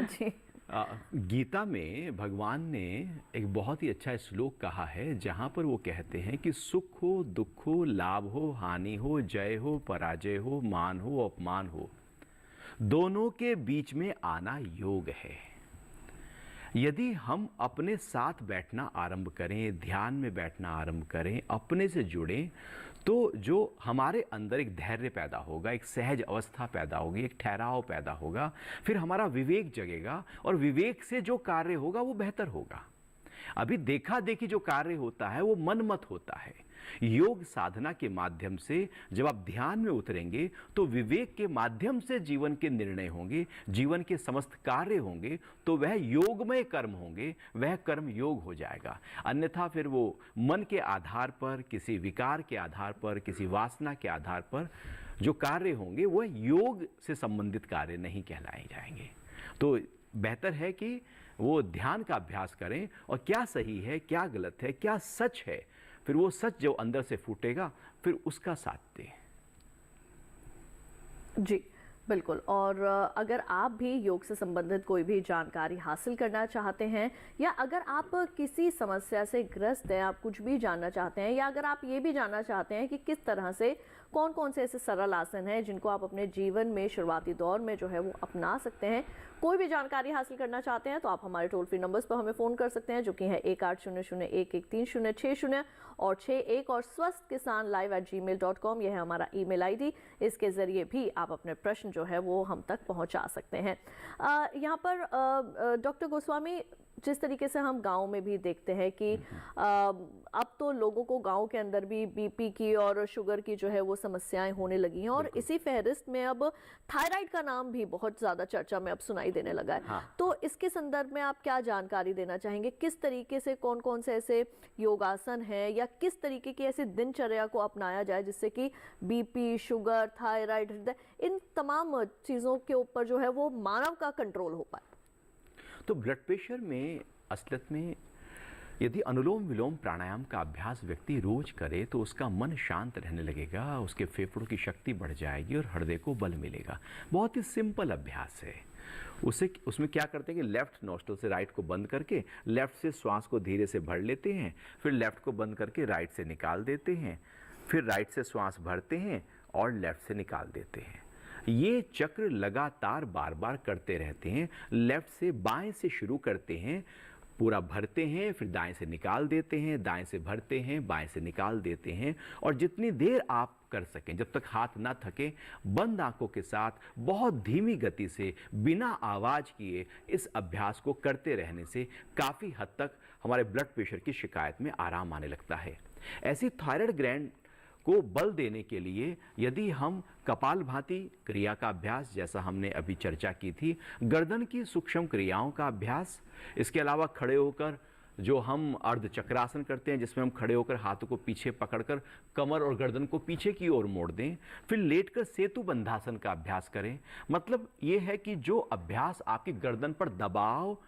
जी, गीता में भगवान ने एक बहुत ही अच्छा श्लोक कहा है जहाँ पर वो कहते हैं कि सुख हो, दुख हो, लाभ हो, हानि हो, जय हो, पराजय हो, मान हो, अपमान हो, दोनों के बीच में आना योग है। यदि हम अपने साथ बैठना आरंभ करें, ध्यान में बैठना आरंभ करें, अपने से जुड़ें, तो जो हमारे अंदर एक धैर्य पैदा होगा, एक सहज अवस्था पैदा होगी, एक ठहराव पैदा होगा, फिर हमारा विवेक जगेगा और विवेक से जो कार्य होगा वो बेहतर होगा। अभी देखा देखी जो कार्य होता है वो मनमत होता है। योग साधना के माध्यम से जब आप ध्यान में उतरेंगे तो विवेक के माध्यम से जीवन के निर्णय होंगे, जीवन के समस्त कार्य होंगे, तो वह योगमय कर्म होंगे, वह कर्म योग हो जाएगा। अन्यथा फिर वो मन के आधार पर, किसी विकार के आधार पर, किसी वासना के आधार पर जो कार्य होंगे वह योग से संबंधित कार्य नहीं कहलाए जाएंगे। तो बेहतर है कि वो ध्यान का अभ्यास करें और क्या सही है, क्या गलत है, क्या सच है, फिर वो सच जो अंदर से फूटेगा फिर उसका साथ दें। जी बिल्कुल। और अगर आप भी योग से संबंधित कोई भी जानकारी हासिल करना चाहते हैं, या अगर आप किसी समस्या से ग्रस्त हैं, आप कुछ भी जानना चाहते हैं, या अगर आप ये भी जानना चाहते हैं कि किस तरह से कौन कौन से ऐसे सरल आसन हैं जिनको आप अपने जीवन में शुरुआती दौर में जो है वो अपना सकते हैं, कोई भी जानकारी हासिल करना चाहते हैं, तो आप हमारे टोल फ्री नंबर्स पर हमें फ़ोन कर सकते हैं, जो कि है 1800113060 और 61, और swasthkisanlive@gmail.com, यह है हमारा ईमेल आईडी। इसके ज़रिए भी आप अपने प्रश्न जो है वो हम तक पहुंचा सकते हैं। यहाँ पर डॉक्टर गोस्वामी, जिस तरीके से हम गांव में भी देखते हैं कि अब तो लोगों को गांव के अंदर भी बीपी की और शुगर की जो है वो समस्याएं होने लगी हैं, और इसी फहरिस्त में अब थायराइड का नाम भी बहुत ज़्यादा चर्चा में अब सुनाई देने लगा है। हाँ। तो इसके संदर्भ में आप क्या जानकारी देना चाहेंगे? किस तरीके से कौन कौन से ऐसे योगासन हैं, या किस तरीके की ऐसी दिनचर्या को अपनाया जाए जिससे कि बीपी, शुगर, थायराइड, हृदय, इन तमाम चीज़ों के ऊपर जो है वो मानव का कंट्रोल हो पाए? तो ब्लड प्रेशर में असलियत में यदि अनुलोम विलोम प्राणायाम का अभ्यास व्यक्ति रोज करे तो उसका मन शांत रहने लगेगा, उसके फेफड़ों की शक्ति बढ़ जाएगी और हृदय को बल मिलेगा। बहुत ही सिंपल अभ्यास है। उसमें क्या करते हैं कि लेफ्ट नोस्ट्रल से राइट को बंद करके लेफ्ट से श्वास को धीरे से भर लेते हैं, फिर लेफ्ट को बंद करके राइट से निकाल देते हैं, फिर राइट से श्वास भरते हैं और लेफ्ट से निकाल देते हैं। ये चक्र लगातार बार बार करते रहते हैं। लेफ्ट से बाएं से शुरू करते हैं, पूरा भरते हैं, फिर दाएं से निकाल देते हैं, दाएं से भरते हैं, बाएं से निकाल देते हैं, और जितनी देर आप कर सकें, जब तक हाथ ना थके, बंद आंखों के साथ बहुत धीमी गति से बिना आवाज किए इस अभ्यास को करते रहने से काफ़ी हद तक हमारे ब्लड प्रेशर की शिकायत में आराम आने लगता है। ऐसी थायराइड ग्लैंड को बल देने के लिए यदि हम कपालभाति क्रिया का अभ्यास, जैसा हमने अभी चर्चा की थी, गर्दन की सूक्ष्म क्रियाओं का अभ्यास, इसके अलावा खड़े होकर जो हम अर्ध चक्रासन करते हैं जिसमें हम खड़े होकर हाथों को पीछे पकड़कर कमर और गर्दन को पीछे की ओर मोड़ दें, फिर लेटकर सेतु बंधासन का अभ्यास करें। मतलब ये है कि जो अभ्यास आपकी गर्दन पर दबाव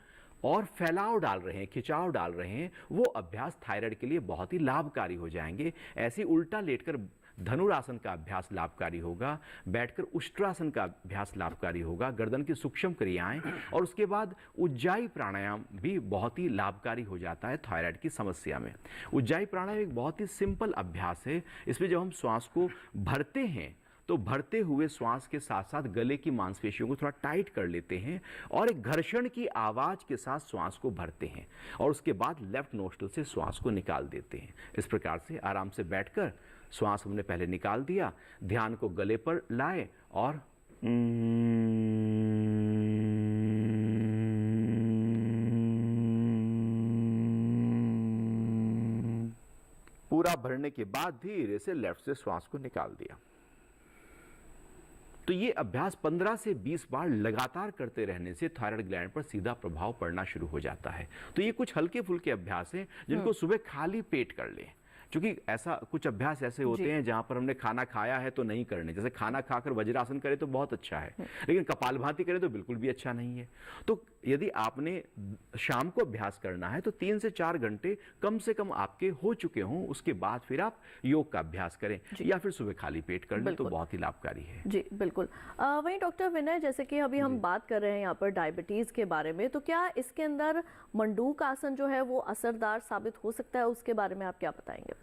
और फैलाव डाल रहे हैं, खिंचाव डाल रहे हैं, वो अभ्यास थायराइड के लिए बहुत ही लाभकारी हो जाएंगे। ऐसे उल्टा लेटकर धनुरासन का अभ्यास लाभकारी होगा, बैठकर उष्ट्रासन का अभ्यास लाभकारी होगा, गर्दन की सूक्ष्म क्रियाएं, और उसके बाद उज्जाई प्राणायाम भी बहुत ही लाभकारी हो जाता है थायराइड की समस्या में। उज्जाई प्राणायाम एक बहुत ही सिंपल अभ्यास है। इसमें जब हम श्वास को भरते हैं तो भरते हुए श्वास के साथ साथ गले की मांसपेशियों को थोड़ा टाइट कर लेते हैं और एक घर्षण की आवाज के साथ श्वास को भरते हैं और उसके बाद लेफ्ट नोस्ट्रल से श्वास को निकाल देते हैं। इस प्रकार से आराम से बैठकर श्वास हमने पहले निकाल दिया, ध्यान को गले पर लाए और पूरा भरने के बाद धीरे से लेफ्ट से श्वास को निकाल दिया। तो ये अभ्यास 15 से 20 बार लगातार करते रहने से थायराइड ग्लैंड पर सीधा प्रभाव पड़ना शुरू हो जाता है। तो ये कुछ हल्के फुल्के अभ्यास हैं जिनको सुबह खाली पेट कर लें, क्योंकि ऐसा कुछ अभ्यास ऐसे होते हैं जहां पर हमने खाना खाया है तो नहीं करने। जैसे खाना खाकर वज्रासन करें तो बहुत अच्छा है, लेकिन कपालभाति करें तो बिल्कुल भी अच्छा नहीं है। तो यदि आपने शाम को अभ्यास करना है तो 3 से 4 घंटे कम से कम आपके हो चुके हों, उसके बाद फिर आप योग का अभ्यास करें या फिर सुबह खाली पेट कर लें तो बहुत ही लाभकारी है। जी बिल्कुल। वहीं डॉक्टर विनय, जैसे कि अभी हम बात कर रहे हैं यहाँ पर डायबिटीज के बारे में, तो क्या इसके अंदर मंडूक आसन जो है वो असरदार साबित हो सकता है, उसके बारे में आप क्या बताएंगे?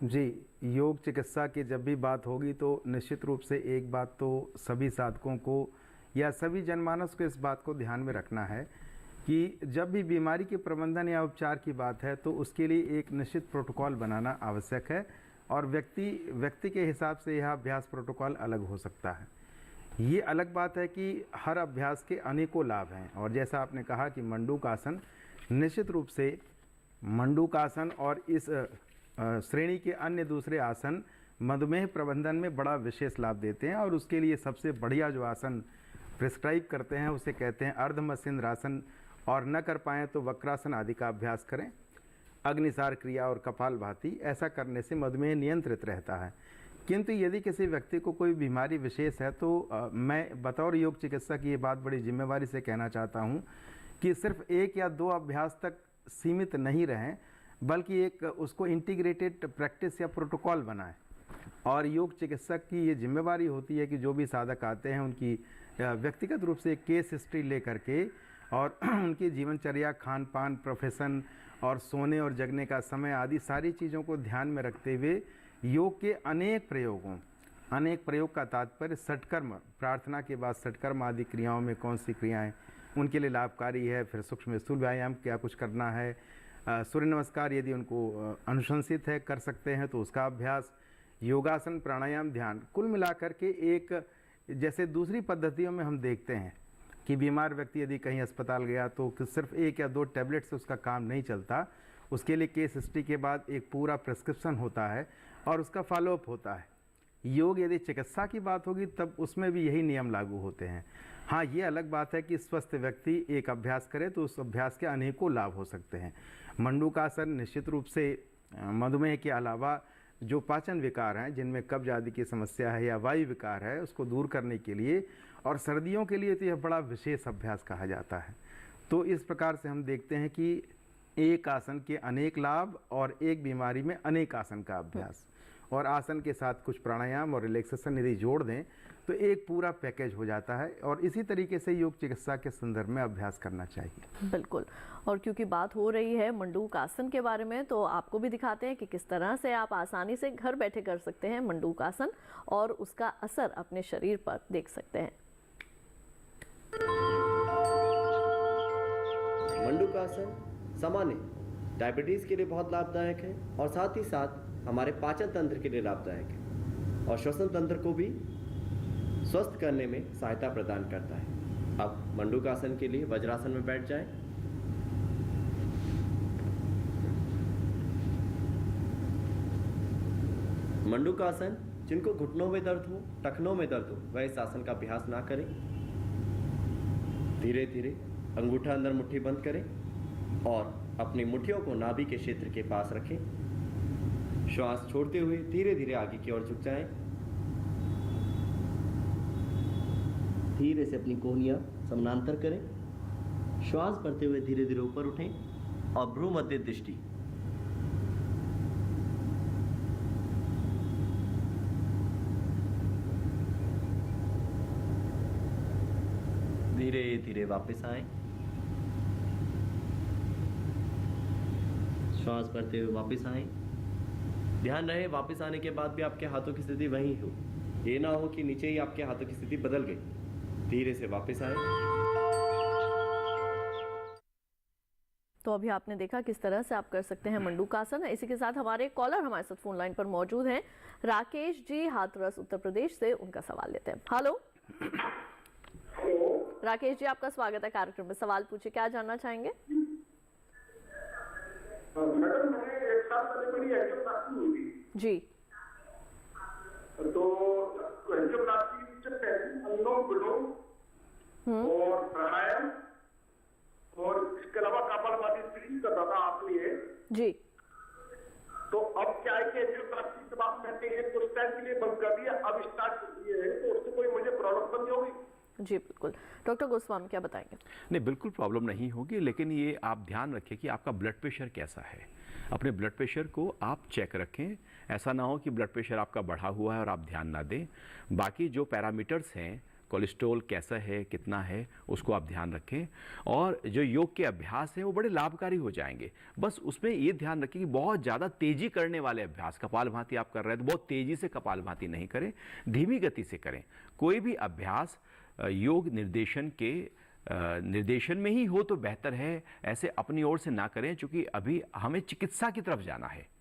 जी, योग चिकित्सा की जब भी बात होगी तो निश्चित रूप से एक बात तो सभी साधकों को या सभी जनमानस को इस बात को ध्यान में रखना है कि जब भी बीमारी के प्रबंधन या उपचार की बात है तो उसके लिए एक निश्चित प्रोटोकॉल बनाना आवश्यक है और व्यक्ति के हिसाब से यह अभ्यास प्रोटोकॉल अलग हो सकता है। ये अलग बात है कि हर अभ्यास के अनेकों लाभ हैं और जैसा आपने कहा कि मंडूक आसन, निश्चित रूप से मंडूक आसन और इस श्रेणी के अन्य दूसरे आसन मधुमेह प्रबंधन में बड़ा विशेष लाभ देते हैं और उसके लिए सबसे बढ़िया जो आसन प्रिस्क्राइब करते हैं उसे कहते हैं अर्ध मत्स्येंद्रासन, और न कर पाएँ तो वक्रासन आदि का अभ्यास करें। अग्निसार क्रिया और कपालभाति, ऐसा करने से मधुमेह नियंत्रित रहता है। किंतु यदि किसी व्यक्ति को कोई बीमारी विशेष है तो मैं बतौर योग चिकित्सक ये बात बड़ी जिम्मेवारी से कहना चाहता हूँ कि सिर्फ 1 या 2 अभ्यास तक सीमित नहीं रहें, बल्कि एक उसको इंटीग्रेटेड प्रैक्टिस या प्रोटोकॉल बनाएं। और योग चिकित्सक की ये जिम्मेवारी होती है कि जो भी साधक आते हैं उनकी व्यक्तिगत रूप से एक केस हिस्ट्री ले करके और उनकी जीवनचर्या, खान पान, प्रोफेशन और सोने और जगने का समय आदि सारी चीज़ों को ध्यान में रखते हुए योग के अनेक प्रयोग का तात्पर्य षटकर्म, प्रार्थना के बाद षटकर्म आदि क्रियाओं में कौन सी क्रियाएँ उनके लिए लाभकारी है, फिर सूक्ष्म स्थूल व्यायाम क्या कुछ करना है, सूर्य नमस्कार यदि उनको अनुशंसित है कर सकते हैं तो उसका अभ्यास, योगासन, प्राणायाम, ध्यान, कुल मिलाकर के एक, जैसे दूसरी पद्धतियों में हम देखते हैं कि बीमार व्यक्ति यदि कहीं अस्पताल गया तो सिर्फ 1 या 2 टैबलेट से उसका काम नहीं चलता, उसके लिए केस हिस्ट्री के बाद एक पूरा प्रिस्क्रिप्शन होता है और उसका फॉलोअप होता है। योग यदि चिकित्सा की बात होगी तब उसमें भी यही नियम लागू होते हैं। हाँ, ये अलग बात है कि स्वस्थ व्यक्ति एक अभ्यास करे तो उस अभ्यास के अनेकों लाभ हो सकते हैं। मंडूकासन निश्चित रूप से मधुमेह के अलावा जो पाचन विकार हैं, जिनमें कब्ज आदि की समस्या है या वायु विकार है, उसको दूर करने के लिए और सर्दियों के लिए तो यह बड़ा विशेष अभ्यास कहा जाता है। तो इस प्रकार से हम देखते हैं कि एक आसन के अनेक लाभ और एक बीमारी में अनेक आसन का अभ्यास, और आसन के साथ कुछ प्राणायाम और रिलैक्सेशन यदि जोड़ दें तो एक पूरा पैकेज हो जाता है और इसी तरीके से योग चिकित्सा के संदर्भ में अभ्यास करना चाहिए। बिल्कुल। और क्योंकि बात हो रही है मंडूक आसन के बारे में, तो आपको भी दिखाते हैं कि किस तरह से आप आसानी से घर बैठे कर सकते हैं मंडूक आसन और उसका असर अपने शरीर पर देख सकते हैं। मंडूक आसन सामान्य डायबिटीज़ के लिए बहुत लाभदायक है और साथ ही साथ हमारे पाचन तंत्र के लिए लाभदायक है और श्वसन तंत्र को भी स्वस्थ करने में सहायता प्रदान करता है। अब मंडूक आसन के लिए वज्रासन में बैठ जाएं। मंडूक आसन, जिनको घुटनों में दर्द हो, टखनों में दर्द हो, वह इस आसन का अभ्यास ना करें। धीरे धीरे अंगूठा अंदर मुट्ठी बंद करें और अपनी मुट्ठियों को नाभि के क्षेत्र के पास रखें। श्वास छोड़ते हुए धीरे धीरे आगे की ओर झुक जाएं। धीरे से अपनी कोहनियां समानांतर करें। श्वास भरते हुए धीरे धीरे ऊपर उठें और भ्रू मध्य दृष्टि। धीरे धीरे वापस आएं। श्वास भरते हुए वापस आएं। ध्यान रहे वापस आने के बाद भी आपके हाथों की स्थिति वही हो। ये ना हो कि नीचे ही आपके हाथों की स्थिति बदल गई, धीरे से वापस आए। तो अभी आपने देखा किस तरह से आप कर सकते हैं मंडूकासन। इसी के साथ हमारे कॉलर हमारे साथ फोन लाइन पर मौजूद हैं। राकेश जी हाथरस उत्तर प्रदेश से, उनका सवाल लेते हैं। हेलो राकेश जी, आपका स्वागत है कार्यक्रम में। सवाल पूछिए, क्या जानना चाहेंगे? मैडम, मैंने 1 साल पहले मेरी एंजियोप्लास्टी हुई थी। जी। तो एंजियोप्लास्टी से पहले अनुलोम विलोम और प्राणायाम और इसके अलावा कपालभाति स्ट्रेचिंग करता था आपके लिए। जी। तो अब क्या है कि एंजियोप्लास्टी के बाद कहते हैं कुछ टाइम के लिए बंद कर दिया, अब स्टार्ट कर दिए हैं, तो उससे कोई मुझे प्रॉब्लम तो नहीं होगी? जी बिल्कुल। डॉक्टर गोस्वामी क्या बताएंगे? नहीं, बिल्कुल प्रॉब्लम नहीं होगी, लेकिन ये आप ध्यान रखें कि आपका ब्लड प्रेशर कैसा है। अपने ब्लड प्रेशर को आप चेक रखें। ऐसा ना हो कि ब्लड प्रेशर आपका बढ़ा हुआ है और आप ध्यान ना दें। बाकी जो पैरामीटर्स हैं, कोलेस्ट्रॉल कैसा है, कितना है, उसको आप ध्यान रखें। और जो योग के अभ्यास हैं वो बड़े लाभकारी हो जाएंगे। बस उसमें ये ध्यान रखें कि बहुत ज़्यादा तेज़ी करने वाले अभ्यास, कपालभाति आप कर रहे हैं तो बहुत तेज़ी से कपालभाति नहीं करें, धीमी गति से करें। कोई भी अभ्यास योग निर्देशन के निर्देशन में ही हो तो बेहतर है, ऐसे अपनी ओर से ना करें, क्योंकि अभी हमें चिकित्सा की तरफ जाना है।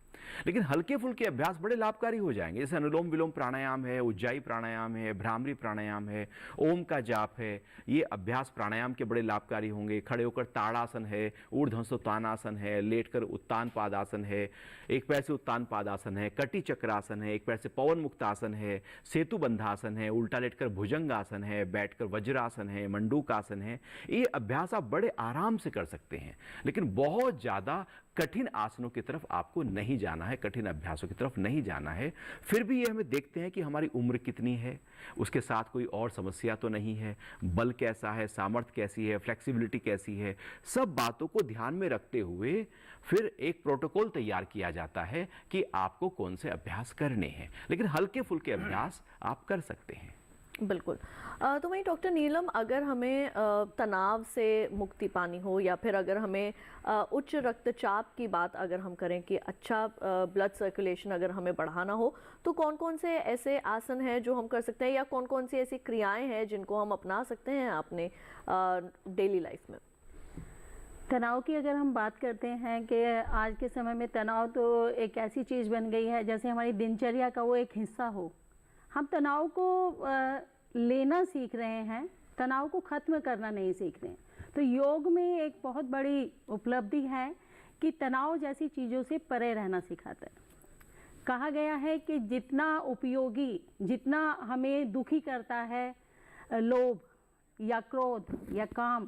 लेकिन हल्के फुल्के अभ्यास बड़े लाभकारी हो जाएंगे, जैसे अनुलोम विलोम प्राणायाम है, उज्जाई प्राणायाम है, भ्रामरी प्राणायाम है, ओम का जाप है। ये अभ्यास प्राणायाम के बड़े लाभकारी होंगे। खड़े होकर ताड़ासन है, ऊर्ध्वस्तोत्तानासन है, लेटकर उत्तान पादासन है, एक पैर से उत्तान पादासन है, कटी चक्रासन है, एक पैर से पवन मुक्तासन है, सेतु बंधासन है, उल्टा लेटकर भुजंगासन है, बैठकर वज्रासन है, मंडूकासन है। ये अभ्यास आप बड़े आराम से कर सकते हैं, लेकिन बहुत ज़्यादा कठिन आसनों की तरफ आपको नहीं जाना है, कठिन अभ्यासों की तरफ नहीं जाना है। फिर भी ये हमें देखते हैं कि हमारी उम्र कितनी है, उसके साथ कोई और समस्या तो नहीं है, बल कैसा है, सामर्थ्य कैसी है, फ्लेक्सिबिलिटी कैसी है, सब बातों को ध्यान में रखते हुए फिर एक प्रोटोकॉल तैयार किया जाता है कि आपको कौन से अभ्यास करने हैं। लेकिन हल्के फुल्के अभ्यास आप कर सकते हैं। बिल्कुल। तो वहीं डॉक्टर नीलम, अगर हमें तनाव से मुक्ति पानी हो, या फिर अगर हमें उच्च रक्तचाप की बात अगर हम करें कि अच्छा ब्लड सर्कुलेशन अगर हमें बढ़ाना हो, तो कौन कौन से ऐसे आसन हैं जो हम कर सकते हैं, या कौन कौन सी ऐसी क्रियाएं हैं जिनको हम अपना सकते हैं अपने डेली लाइफ में? तनाव की अगर हम बात करते हैं कि आज के समय में तनाव तो एक ऐसी चीज़ बन गई है जैसे हमारी दिनचर्या का वो एक हिस्सा हो। हम तनाव को लेना सीख रहे हैं, तनाव को ख़त्म करना नहीं सीख रहे हैं। तो योग में एक बहुत बड़ी उपलब्धि है कि तनाव जैसी चीज़ों से परे रहना सिखाता है। कहा गया है कि जितना उपयोगी, जितना हमें दुखी करता है लोभ या क्रोध या काम,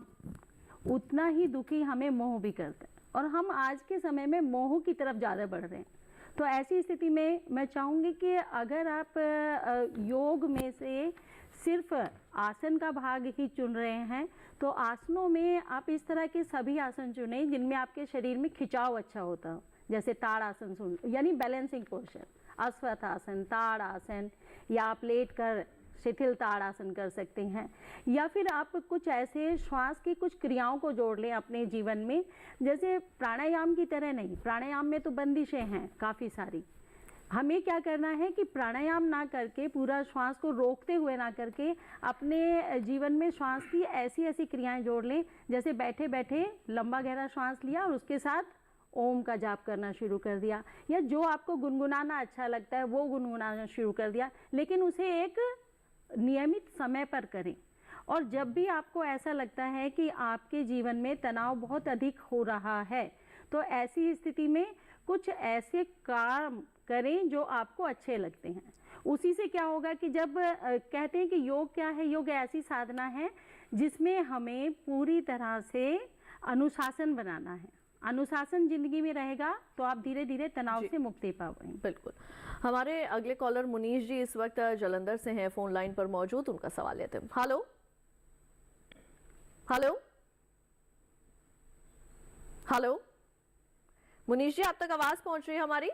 उतना ही दुखी हमें मोह भी करता है। और हम आज के समय में मोह की तरफ ज़्यादा बढ़ रहे हैं। तो ऐसी स्थिति में मैं चाहूँगी कि अगर आप योग में से सिर्फ आसन का भाग ही चुन रहे हैं, तो आसनों में आप इस तरह के सभी आसन चुनें जिनमें आपके शरीर में खिंचाव अच्छा होता हो। जैसे ताड़ासन यानी बैलेंसिंग पोस्चर, अश्वत्थासन, ताड़ासन, या आप लेट कर शिथिल ताड़ासन कर सकते हैं। या फिर आप कुछ ऐसे श्वास की कुछ क्रियाओं को जोड़ लें अपने जीवन में, जैसे प्राणायाम की तरह नहीं। प्राणायाम में तो बंदिशें हैं काफ़ी सारी। हमें क्या करना है कि प्राणायाम ना करके, पूरा श्वास को रोकते हुए ना करके, अपने जीवन में श्वास की ऐसी ऐसी क्रियाएं जोड़ लें, जैसे बैठे बैठे लंबा गहरा श्वास लिया और उसके साथ ओम का जाप करना शुरू कर दिया, या जो आपको गुनगुनाना अच्छा लगता है वो गुनगुनाना शुरू कर दिया, लेकिन उसे एक नियमित समय पर करें। और जब भी आपको ऐसा लगता है कि आपके जीवन में तनाव बहुत अधिक हो रहा है, तो ऐसी स्थिति में कुछ ऐसे काम करें जो आपको अच्छे लगते हैं। उसी से क्या होगा कि जब कहते हैं कि योग क्या है, योग ऐसी साधना है जिसमें हमें पूरी तरह से अनुशासन बनाना है। अनुशासन जिंदगी में रहेगा तो आप धीरे धीरे तनाव से मुक्ति पाओगे। बिल्कुल। हमारे अगले कॉलर मुनीश जी इस वक्त जलंधर से हैं, फोन लाइन पर मौजूद, उनका सवाल लेते हैं। हेलो हेलो हेलो मुनीश जी, आप तक आवाज पहुंच रही है हमारी?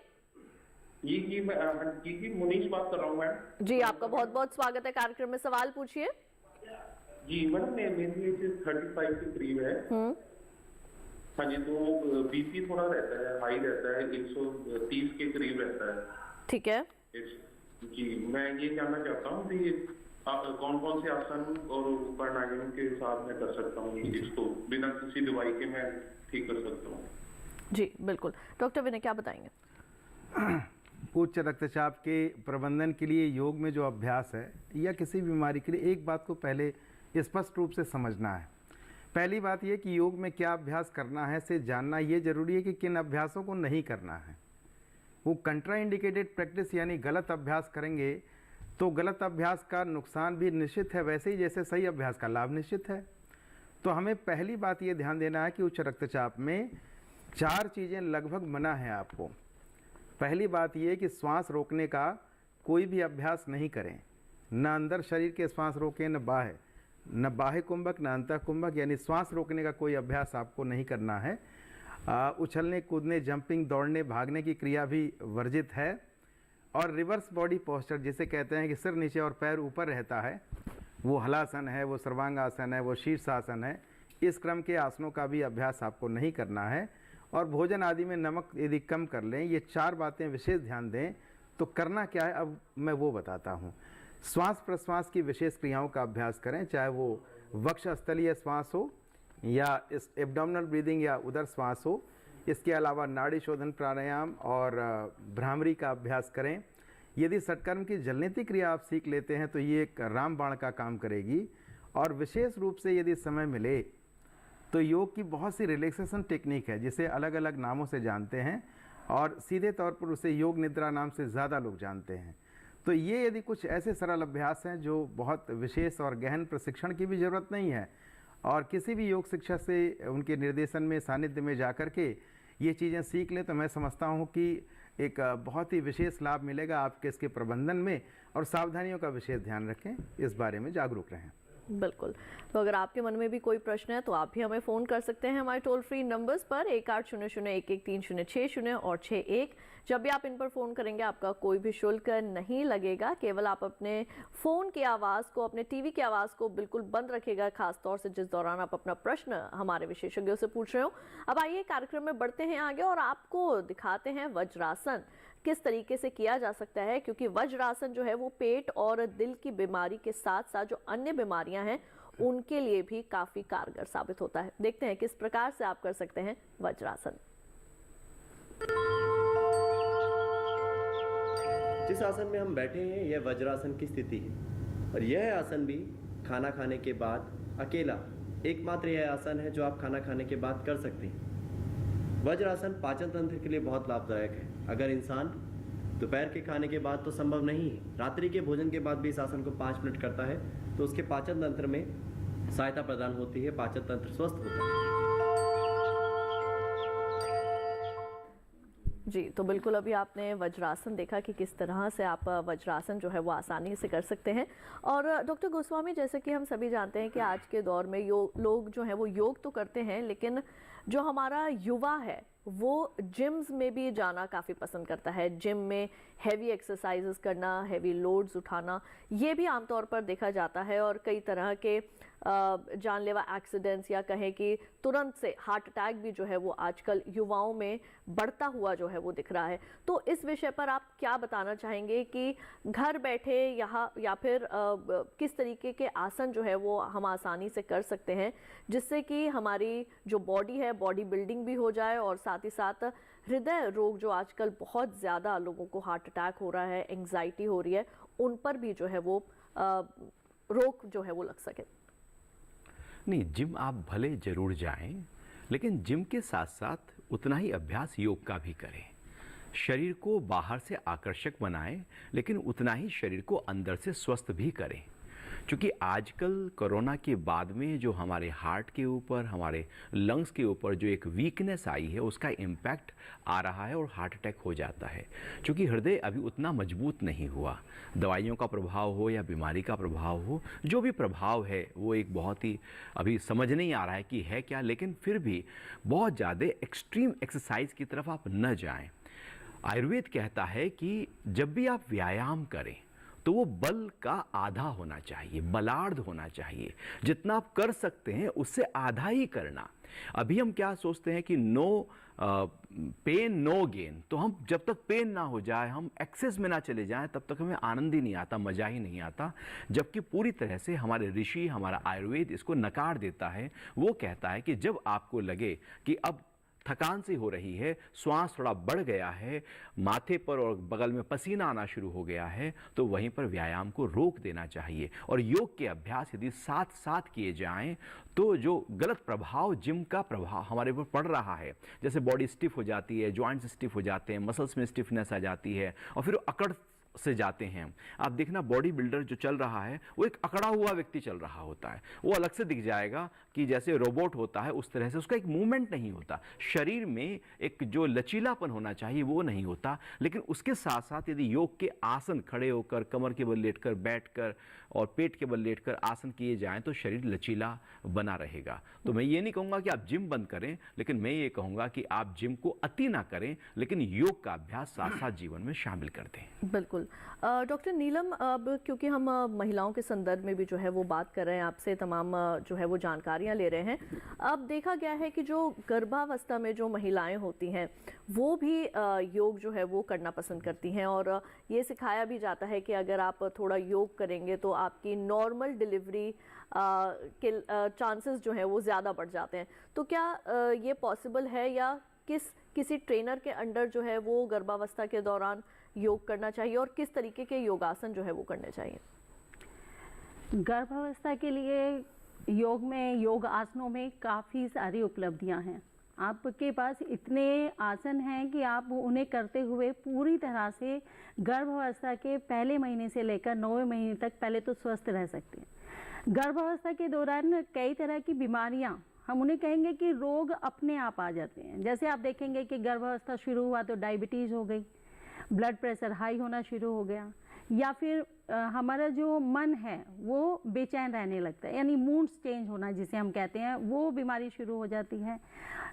जी मुनीश बात कर रहा हूँ मैं। जी, आपका बहुत बहुत स्वागत है कार्यक्रम में। सवाल पूछिए। जी मैडम, मेरी एज 35 के करीब है। हाँ जी, तो बीपी थोड़ा रहता है, हाई रहता है, 130 के करीब रहता है। ठीक है। जी, मैं ये जानना चाहता हूँ कि कौन कौन से आसन और प्राणायाम के साथ मैं कर सकता हूँ इसको बिना किसी दवाई के मैं ठीक कर सकता हूँ? जी बिल्कुल, डॉक्टर विनय क्या बताएंगे? उच्च रक्तचाप के प्रबंधन के लिए योग में जो अभ्यास है या किसी बीमारी के लिए एक बात को पहले स्पष्ट रूप से समझना है। पहली बात ये कि योग में क्या अभ्यास करना है से जानना ये जरूरी है कि किन अभ्यासों को नहीं करना है। वो कंट्राइंडिकेटेड प्रैक्टिस यानी गलत अभ्यास करेंगे तो गलत अभ्यास का नुकसान भी निश्चित है, वैसे ही जैसे सही अभ्यास का लाभ निश्चित है। तो हमें पहली बात ये ध्यान देना है कि उच्च रक्तचाप में 4 चीज़ें लगभग मना है आपको। पहली बात ये कि श्वास रोकने का कोई भी अभ्यास नहीं करें, न अंदर शरीर के श्वास रोकें न बाह्य, न बाह्य कुंभक न अंतः कुंभक, यानी श्वास रोकने का कोई अभ्यास आपको नहीं करना है। उछलने कूदने जंपिंग दौड़ने भागने की क्रिया भी वर्जित है। और रिवर्स बॉडी पोस्चर जिसे कहते हैं कि सिर नीचे और पैर ऊपर रहता है, वो हलासन है, वो सर्वांगासन है, वो शीर्षासन है, इस क्रम के आसनों का भी अभ्यास आपको नहीं करना है। और भोजन आदि में नमक यदि कम कर लें, ये 4 बातें विशेष ध्यान दें तो करना क्या है अब मैं वो बताता हूँ। श्वास प्रश्वास की विशेष क्रियाओं का अभ्यास करें, चाहे वो वक्षस्थलीय श्वास हो या इस एब्डोमिनल ब्रीदिंग या उदर श्वास हो। इसके अलावा नाड़ी शोधन प्राणायाम और भ्रामरी का अभ्यास करें। यदि षटकर्म की जलनेती क्रिया आप सीख लेते हैं तो ये एक रामबाण का काम करेगी। और विशेष रूप से यदि समय मिले तो योग की बहुत सी रिलैक्सेशन टेक्निक है जिसे अलग अलग नामों से जानते हैं और सीधे तौर पर उसे योग निद्रा नाम से ज़्यादा लोग जानते हैं। तो ये यदि कुछ ऐसे सरल अभ्यास हैं जो बहुत विशेष और गहन प्रशिक्षण की भी ज़रूरत नहीं है और किसी भी योग शिक्षक से उनके निर्देशन में सानिध्य में जा कर के ये चीज़ें सीख लें तो मैं समझता हूँ कि एक बहुत ही विशेष लाभ मिलेगा आपके इसके प्रबंधन में। और सावधानियों का विशेष ध्यान रखें, इस बारे में जागरूक रहें। बिल्कुल। तो अगर आपके मन में भी कोई प्रश्न है तो आप भी हमें फ़ोन कर सकते हैं हमारे टोल फ्री नंबर्स पर 1800-113060 और 61। जब भी आप इन पर फ़ोन करेंगे आपका कोई भी शुल्क नहीं लगेगा, केवल आप अपने फ़ोन की आवाज़ को, अपने टीवी की आवाज़ को बिल्कुल बंद रखिएगा, खास तौर से जिस दौरान आप अपना प्रश्न हमारे विशेषज्ञों से पूछ रहे हो। अब आइए कार्यक्रम में बढ़ते हैं आगे और आपको दिखाते हैं वज्रासन किस तरीके से किया जा सकता है, क्योंकि वज्रासन जो है वो पेट और दिल की बीमारी के साथ साथ जो अन्य बीमारियां हैं उनके लिए भी काफ़ी कारगर साबित होता है। देखते हैं किस प्रकार से आप कर सकते हैं वज्रासन। जिस आसन में हम बैठे हैं यह वज्रासन की स्थिति है और यह आसन भी खाना खाने के बाद अकेला एकमात्र यह आसन है जो आप खाना खाने के बाद कर सकते हैं। वज्रासन पाचन तंत्र के लिए बहुत लाभदायक है। अगर इंसान दोपहर के खाने के बाद तो संभव नहीं है, रात्रि के भोजन के बाद भी इस आसन को 5 मिनट करता है तो उसके पाचन तंत्र में सहायता प्रदान होती है, पाचन तंत्र स्वस्थ होता है। जी, तो बिल्कुल अभी आपने वज्रासन देखा कि किस तरह से आप वज्रासन जो है वो आसानी से कर सकते हैं। और डॉक्टर गोस्वामी, जैसे कि हम सभी जानते हैं कि आज के दौर में लोग जो हैं वो योग तो करते हैं, लेकिन जो हमारा युवा है वो जिम्स में भी जाना काफ़ी पसंद करता है। जिम में हैवी एक्सरसाइजेस करना, हैवी लोड्स उठाना, ये भी आमतौर पर देखा जाता है और कई तरह के जानलेवा एक्सीडेंट्स या कहें कि तुरंत से हार्ट अटैक भी जो है वो आजकल युवाओं में बढ़ता हुआ जो है वो दिख रहा है। तो इस विषय पर आप क्या बताना चाहेंगे कि घर बैठे यहाँ या फिर किस तरीके के आसन जो है वो हम आसानी से कर सकते हैं जिससे कि हमारी जो बॉडी है, बॉडी बिल्डिंग भी हो जाए और साथ ही साथ हृदय रोग जो आजकल बहुत ज़्यादा लोगों को हार्ट अटैक हो रहा है, एंग्जाइटी हो रही है, उन पर भी जो है वो रोक जो है वो लग सके। नहीं, जिम आप भले जरूर जाएं, लेकिन जिम के साथ साथ उतना ही अभ्यास योग का भी करें। शरीर को बाहर से आकर्षक बनाएं, लेकिन उतना ही शरीर को अंदर से स्वस्थ भी करें। क्योंकि आजकल कोरोना के बाद में जो हमारे हार्ट के ऊपर, हमारे लंग्स के ऊपर जो एक वीकनेस आई है, उसका इम्पैक्ट आ रहा है और हार्ट अटैक हो जाता है। क्योंकि हृदय अभी उतना मजबूत नहीं हुआ। दवाइयों का प्रभाव हो या बीमारी का प्रभाव हो, जो भी प्रभाव है वो एक बहुत ही अभी समझ नहीं आ रहा है कि है क्या, लेकिन फिर भी बहुत ज़्यादा एक्सट्रीम एक्सरसाइज की तरफ आप न जाएं। आयुर्वेद कहता है कि जब भी आप व्यायाम करें तो वो बल का आधा होना चाहिए, बलार्ध होना चाहिए। जितना आप कर सकते हैं उससे आधा ही करना। अभी हम क्या सोचते हैं कि नो पेन नो गेन, तो हम जब तक पेन ना हो जाए, हम एक्सेस में ना चले जाएं, तब तक हमें आनंद ही नहीं आता, मजा ही नहीं आता। जबकि पूरी तरह से हमारे ऋषि, हमारा आयुर्वेद इसको नकार देता है। वो कहता है कि जब आपको लगे कि अब थकान सी हो रही है, श्वास थोड़ा बढ़ गया है, माथे पर और बगल में पसीना आना शुरू हो गया है, तो वहीं पर व्यायाम को रोक देना चाहिए। और योग के अभ्यास यदि साथ साथ किए जाएं तो जो गलत प्रभाव, जिम का प्रभाव हमारे ऊपर पड़ रहा है, जैसे बॉडी स्टिफ हो जाती है, जॉइंट्स स्टिफ हो जाते हैं, मसल्स में स्टिफनेस आ जाती है और फिर अकड़ से जाते हैं। आप देखना बॉडी बिल्डर जो चल रहा है वो एक अकड़ा हुआ व्यक्ति चल रहा होता है। वो अलग से दिख जाएगा कि जैसे रोबोट होता है, उस तरह से उसका एक मूवमेंट नहीं होता। शरीर में एक जो लचीलापन होना चाहिए वो नहीं होता। लेकिन उसके साथ साथ यदि योग के आसन, खड़े होकर, कमर के बल लेटकर, बैठकर और पेट के बल लेटकर आसन किए जाएं तो शरीर लचीला बना रहेगा। तो मैं ये नहीं कहूँगा कि आप जिम बंद करें, लेकिन मैं ये कहूँगा कि आप जिम को अति ना करें, लेकिन योग का अभ्यास साथ साथ जीवन में शामिल कर दें। बिल्कुल। डॉक्टर नीलम, अब क्योंकि हम महिलाओं के संदर्भ में भी जो है वो बात कर रहे हैं, आपसे तमाम जो है वो जानकारियां ले रहे हैं। अब देखा गया है कि जो गर्भावस्था में जो महिलाएं होती हैं वो भी योग जो है वो करना पसंद करती हैं, और ये सिखाया भी जाता है कि अगर आप थोड़ा योग करेंगे तो आपकी नॉर्मल डिलीवरी के चांसेस जो है वो ज़्यादा बढ़ जाते हैं। तो क्या ये पॉसिबल है, या किसी ट्रेनर के अंडर जो है वो गर्भावस्था के दौरान योग करना चाहिए, और किस तरीके के योगासन जो है वो करने चाहिए? गर्भावस्था के लिए योग में, योग आसनों में काफ़ी सारी उपलब्धियां हैं। आपके पास इतने आसन हैं कि आप उन्हें करते हुए पूरी तरह से गर्भावस्था के पहले महीने से लेकर 9वें महीने तक पहले तो स्वस्थ रह सकते हैं। गर्भावस्था के दौरान कई तरह की बीमारियां, हम उन्हें कहेंगे कि रोग अपने आप आ जाते हैं। जैसे आप देखेंगे कि गर्भावस्था शुरू हुआ तो डायबिटीज़ हो गई, ब्लड प्रेशर हाई होना शुरू हो गया, या फिर हमारा जो मन है वो बेचैन रहने लगता है, यानी मूड्स चेंज होना जिसे हम कहते हैं, वो बीमारी शुरू हो जाती है।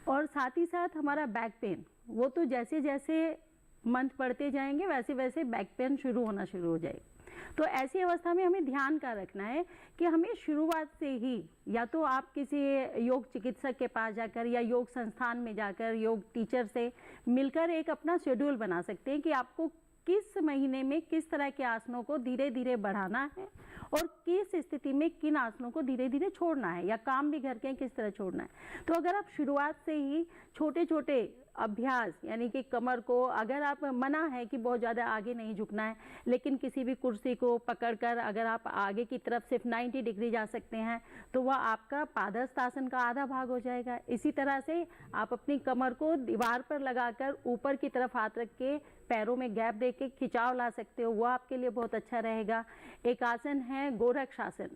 और साथ ही साथ हमारा बैक पेन, वो तो जैसे जैसे मंथ बढ़ते जाएंगे वैसे वैसे बैक पेन शुरू होना शुरू हो जाएगा। तो ऐसी अवस्था में हमें ध्यान का रखना है कि हमें शुरुआत से ही, या तो आप किसी योग चिकित्सक के पास जाकर या योग संस्थान में जाकर योग टीचर से मिलकर एक अपना शेड्यूल बना सकते हैं कि आपको किस महीने में किस तरह के आसनों को धीरे धीरे बढ़ाना है और किस स्थिति में किन आसनों को धीरे धीरे छोड़ना है, या काम भी घर के किस तरह छोड़ना है। तो अगर आप शुरुआत से ही छोटे छोटे अभ्यास, यानी कि कमर को, अगर आप मना है कि बहुत ज़्यादा आगे नहीं झुकना है, लेकिन किसी भी कुर्सी को पकड़कर अगर आप आगे की तरफ सिर्फ 90 डिग्री जा सकते हैं तो वह आपका पादहस्त आसन का आधा भाग हो जाएगा। इसी तरह से आप अपनी कमर को दीवार पर लगाकर ऊपर की तरफ हाथ रख के पैरों में गैप दे के खिंचाव ला सकते हो, वो आपके लिए बहुत अच्छा रहेगा। एक आसन है गोरक्ष आसन,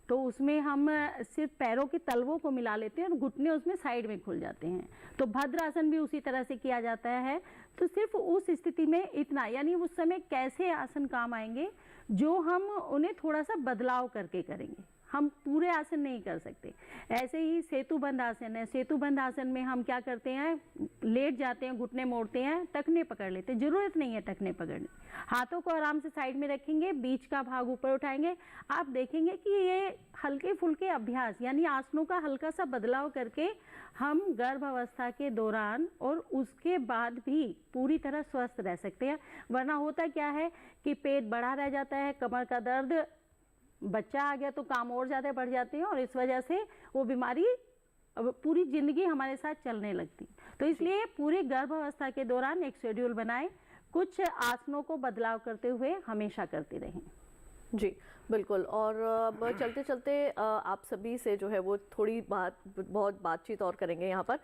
तो उसमें हम सिर्फ पैरों के तलवों को मिला लेते हैं और घुटने उसमें साइड में खुल जाते हैं। तो भद्रासन भी उसी तरह से किया जाता है। तो सिर्फ उस स्थिति में इतना, यानी उस समय कैसे आसन काम आएंगे जो हम उन्हें थोड़ा सा बदलाव करके करेंगे, हम पूरे आसन नहीं कर सकते। ऐसे ही सेतुबंध आसन है। सेतुबंध आसन में हम क्या करते हैं, लेट जाते हैं, घुटने मोड़ते हैं, टखने पकड़ लेते हैं। जरूरत नहीं है टखने पकड़ने, हाथों को आराम से साइड में रखेंगे, बीच का भाग ऊपर उठाएंगे। आप देखेंगे कि ये हल्के फुल्के अभ्यास, यानी आसनों का हल्का सा बदलाव करके हम गर्भावस्था के दौरान और उसके बाद भी पूरी तरह स्वस्थ रह सकते हैं। वरना होता क्या है कि पेट बड़ा रह जाता है, कमर का दर्द, बच्चा आ गया तो काम और ज़्यादा बढ़ जाते हैं, और इस वजह से वो बीमारी पूरी ज़िंदगी हमारे साथ चलने लगती। तो इसलिए पूरी गर्भावस्था के दौरान एक शेड्यूल बनाएं, कुछ आसनों को बदलाव करते हुए हमेशा करते रहें। जी बिल्कुल। और अब चलते चलते आप सभी से जो है वो थोड़ी बहुत बातचीत और करेंगे यहाँ पर।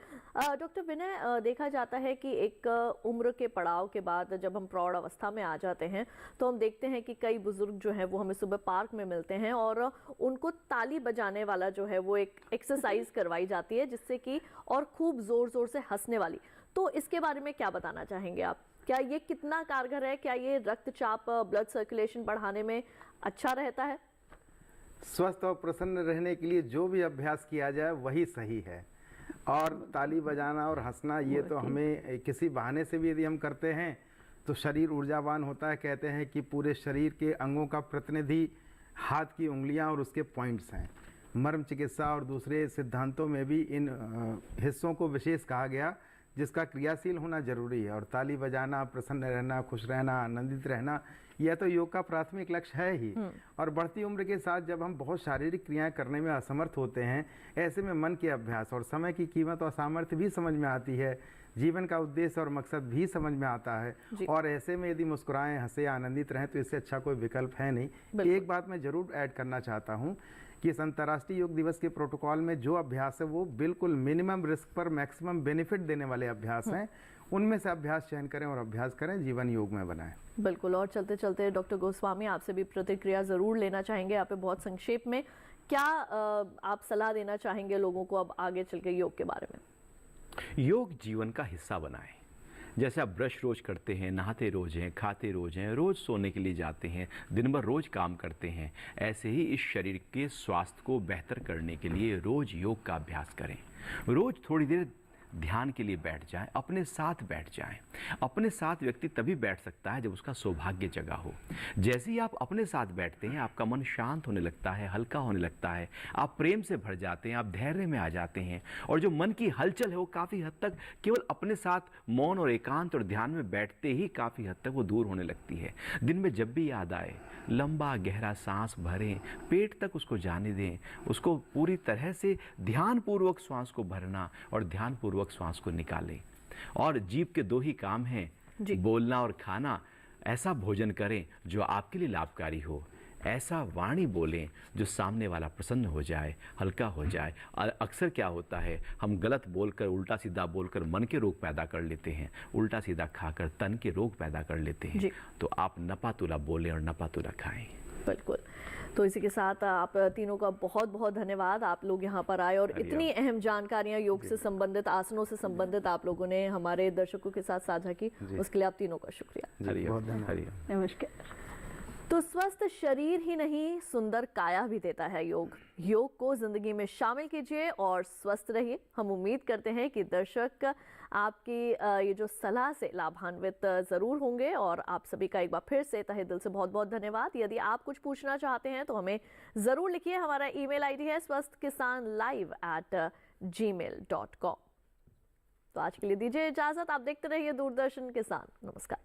डॉक्टर विनय, देखा जाता है कि एक उम्र के पड़ाव के बाद जब हम प्रौढ़ अवस्था में आ जाते हैं तो हम देखते हैं कि कई बुजुर्ग जो हैं वो हमें सुबह पार्क में मिलते हैं और उनको ताली बजाने वाला जो है वो एक एक्सरसाइज करवाई जाती है, जिससे कि और खूब ज़ोर ज़ोर से हंसने वाली। तो इसके बारे में क्या बताना चाहेंगे आप? क्या ये कितना कारगर है? क्या ये रक्तचाप, ब्लड सर्कुलेशन बढ़ाने में अच्छा रहता है? स्वस्थ और प्रसन्न रहने के लिए जो भी अभ्यास किया जाए वही सही है। और ताली बजाना और हंसना, ये तो हमें किसी बहाने से भी यदि हम करते हैं तो शरीर ऊर्जावान होता है। कहते हैं कि पूरे शरीर के अंगों का प्रतिनिधि हाथ की उंगलियां और उसके पॉइंट्स हैं। मर्म चिकित्सा और दूसरे सिद्धांतों में भी इन हिस्सों को विशेष कहा गया जिसका क्रियाशील होना जरूरी है। और ताली बजाना, प्रसन्न रहना, खुश रहना, आनंदित रहना, यह तो योग का प्राथमिक लक्ष्य है ही। और बढ़ती उम्र के साथ जब हम बहुत शारीरिक क्रियाएं करने में असमर्थ होते हैं, ऐसे में मन के अभ्यास और समय की कीमत और सामर्थ्य भी समझ में आती है, जीवन का उद्देश्य और मकसद भी समझ में आता है। और ऐसे में यदि मुस्कुराएं, हंसे, आनंदित रहें तो इससे अच्छा कोई विकल्प है नहीं। एक बात मैं जरूर ऐड करना चाहता हूँ कि इस अंतर्राष्ट्रीय योग दिवस के प्रोटोकॉल में जो अभ्यास है वो बिल्कुल मिनिमम रिस्क पर मैक्सिमम बेनिफिट देने वाले अभ्यास हैं। उनमें से अभ्यास चयन करें और अभ्यास करें, जीवन योग में बनाएं। बिल्कुल। और चलते चलते डॉक्टर गोस्वामी आपसे भी प्रतिक्रिया ज़रूर लेना चाहेंगे। आप बहुत संक्षेप में क्या आप सलाह देना चाहेंगे लोगों को अब आगे चल के योग के बारे में? योग जीवन का हिस्सा बनाएं। जैसे आप ब्रश रोज करते हैं, नहाते रोज हैं, खाते रोज हैं, रोज सोने के लिए जाते हैं, दिन भर रोज काम करते हैं, ऐसे ही इस शरीर के स्वास्थ्य को बेहतर करने के लिए रोज योग का अभ्यास करें। रोज थोड़ी देर ध्यान के लिए बैठ जाएं, अपने साथ बैठ जाएं। अपने साथ व्यक्ति तभी बैठ सकता है जब उसका सौभाग्य जगा हो। जैसे ही आप अपने साथ बैठते हैं, आपका मन शांत होने लगता है, हल्का होने लगता है, आप प्रेम से भर जाते हैं, आप धैर्य में आ जाते हैं, और जो मन की हलचल है वो काफ़ी हद तक केवल अपने साथ मौन और एकांत और ध्यान में बैठते ही काफ़ी हद तक वो दूर होने लगती है। दिन में जब भी याद आए, लंबा गहरा सांस भरें, पेट तक उसको जाने दें, उसको पूरी तरह से ध्यानपूर्वक श्वास को भरना और ध्यानपूर्वक श्वास को निकालें। और जीभ के दो ही काम हैं, बोलना और खाना। ऐसा भोजन करें जो आपके लिए लाभकारी हो, ऐसा वाणी बोलें जो सामने वाला प्रसन्न हो जाए, हल्का हो जाए। और अक्सर क्या होता है, हम गलत बोलकर, उल्टा सीधा बोलकर मन के रोग पैदा कर लेते हैं, उल्टा सीधा खाकर तन के रोग पैदा कर लेते हैं। तो आप नपातुला बोलें और नपातुला खाएं। बिल्कुल। तो इसी के साथ आप तीनों का बहुत बहुत धन्यवाद। आप लोग यहाँ पर आए और इतनी अहम जानकारियाँ योग से संबंधित, आसनों से संबंधित आप लोगों ने हमारे दर्शकों के साथ साझा की, उसके लिए आप तीनों का शुक्रिया। नमस्कार। तो स्वस्थ शरीर ही नहीं, सुंदर काया भी देता है योग। योग को जिंदगी में शामिल कीजिए और स्वस्थ रहिए। हम उम्मीद करते हैं कि दर्शक आपकी ये जो सलाह से लाभान्वित ज़रूर होंगे। और आप सभी का एक बार फिर से तहे दिल से बहुत बहुत धन्यवाद। यदि आप कुछ पूछना चाहते हैं तो हमें ज़रूर लिखिए। हमारा ईमेल आईडी है swasthkisanlive@gmail.com। तो आज के लिए दीजिए इजाज़त। आप देखते रहिए दूरदर्शन किसान। नमस्कार।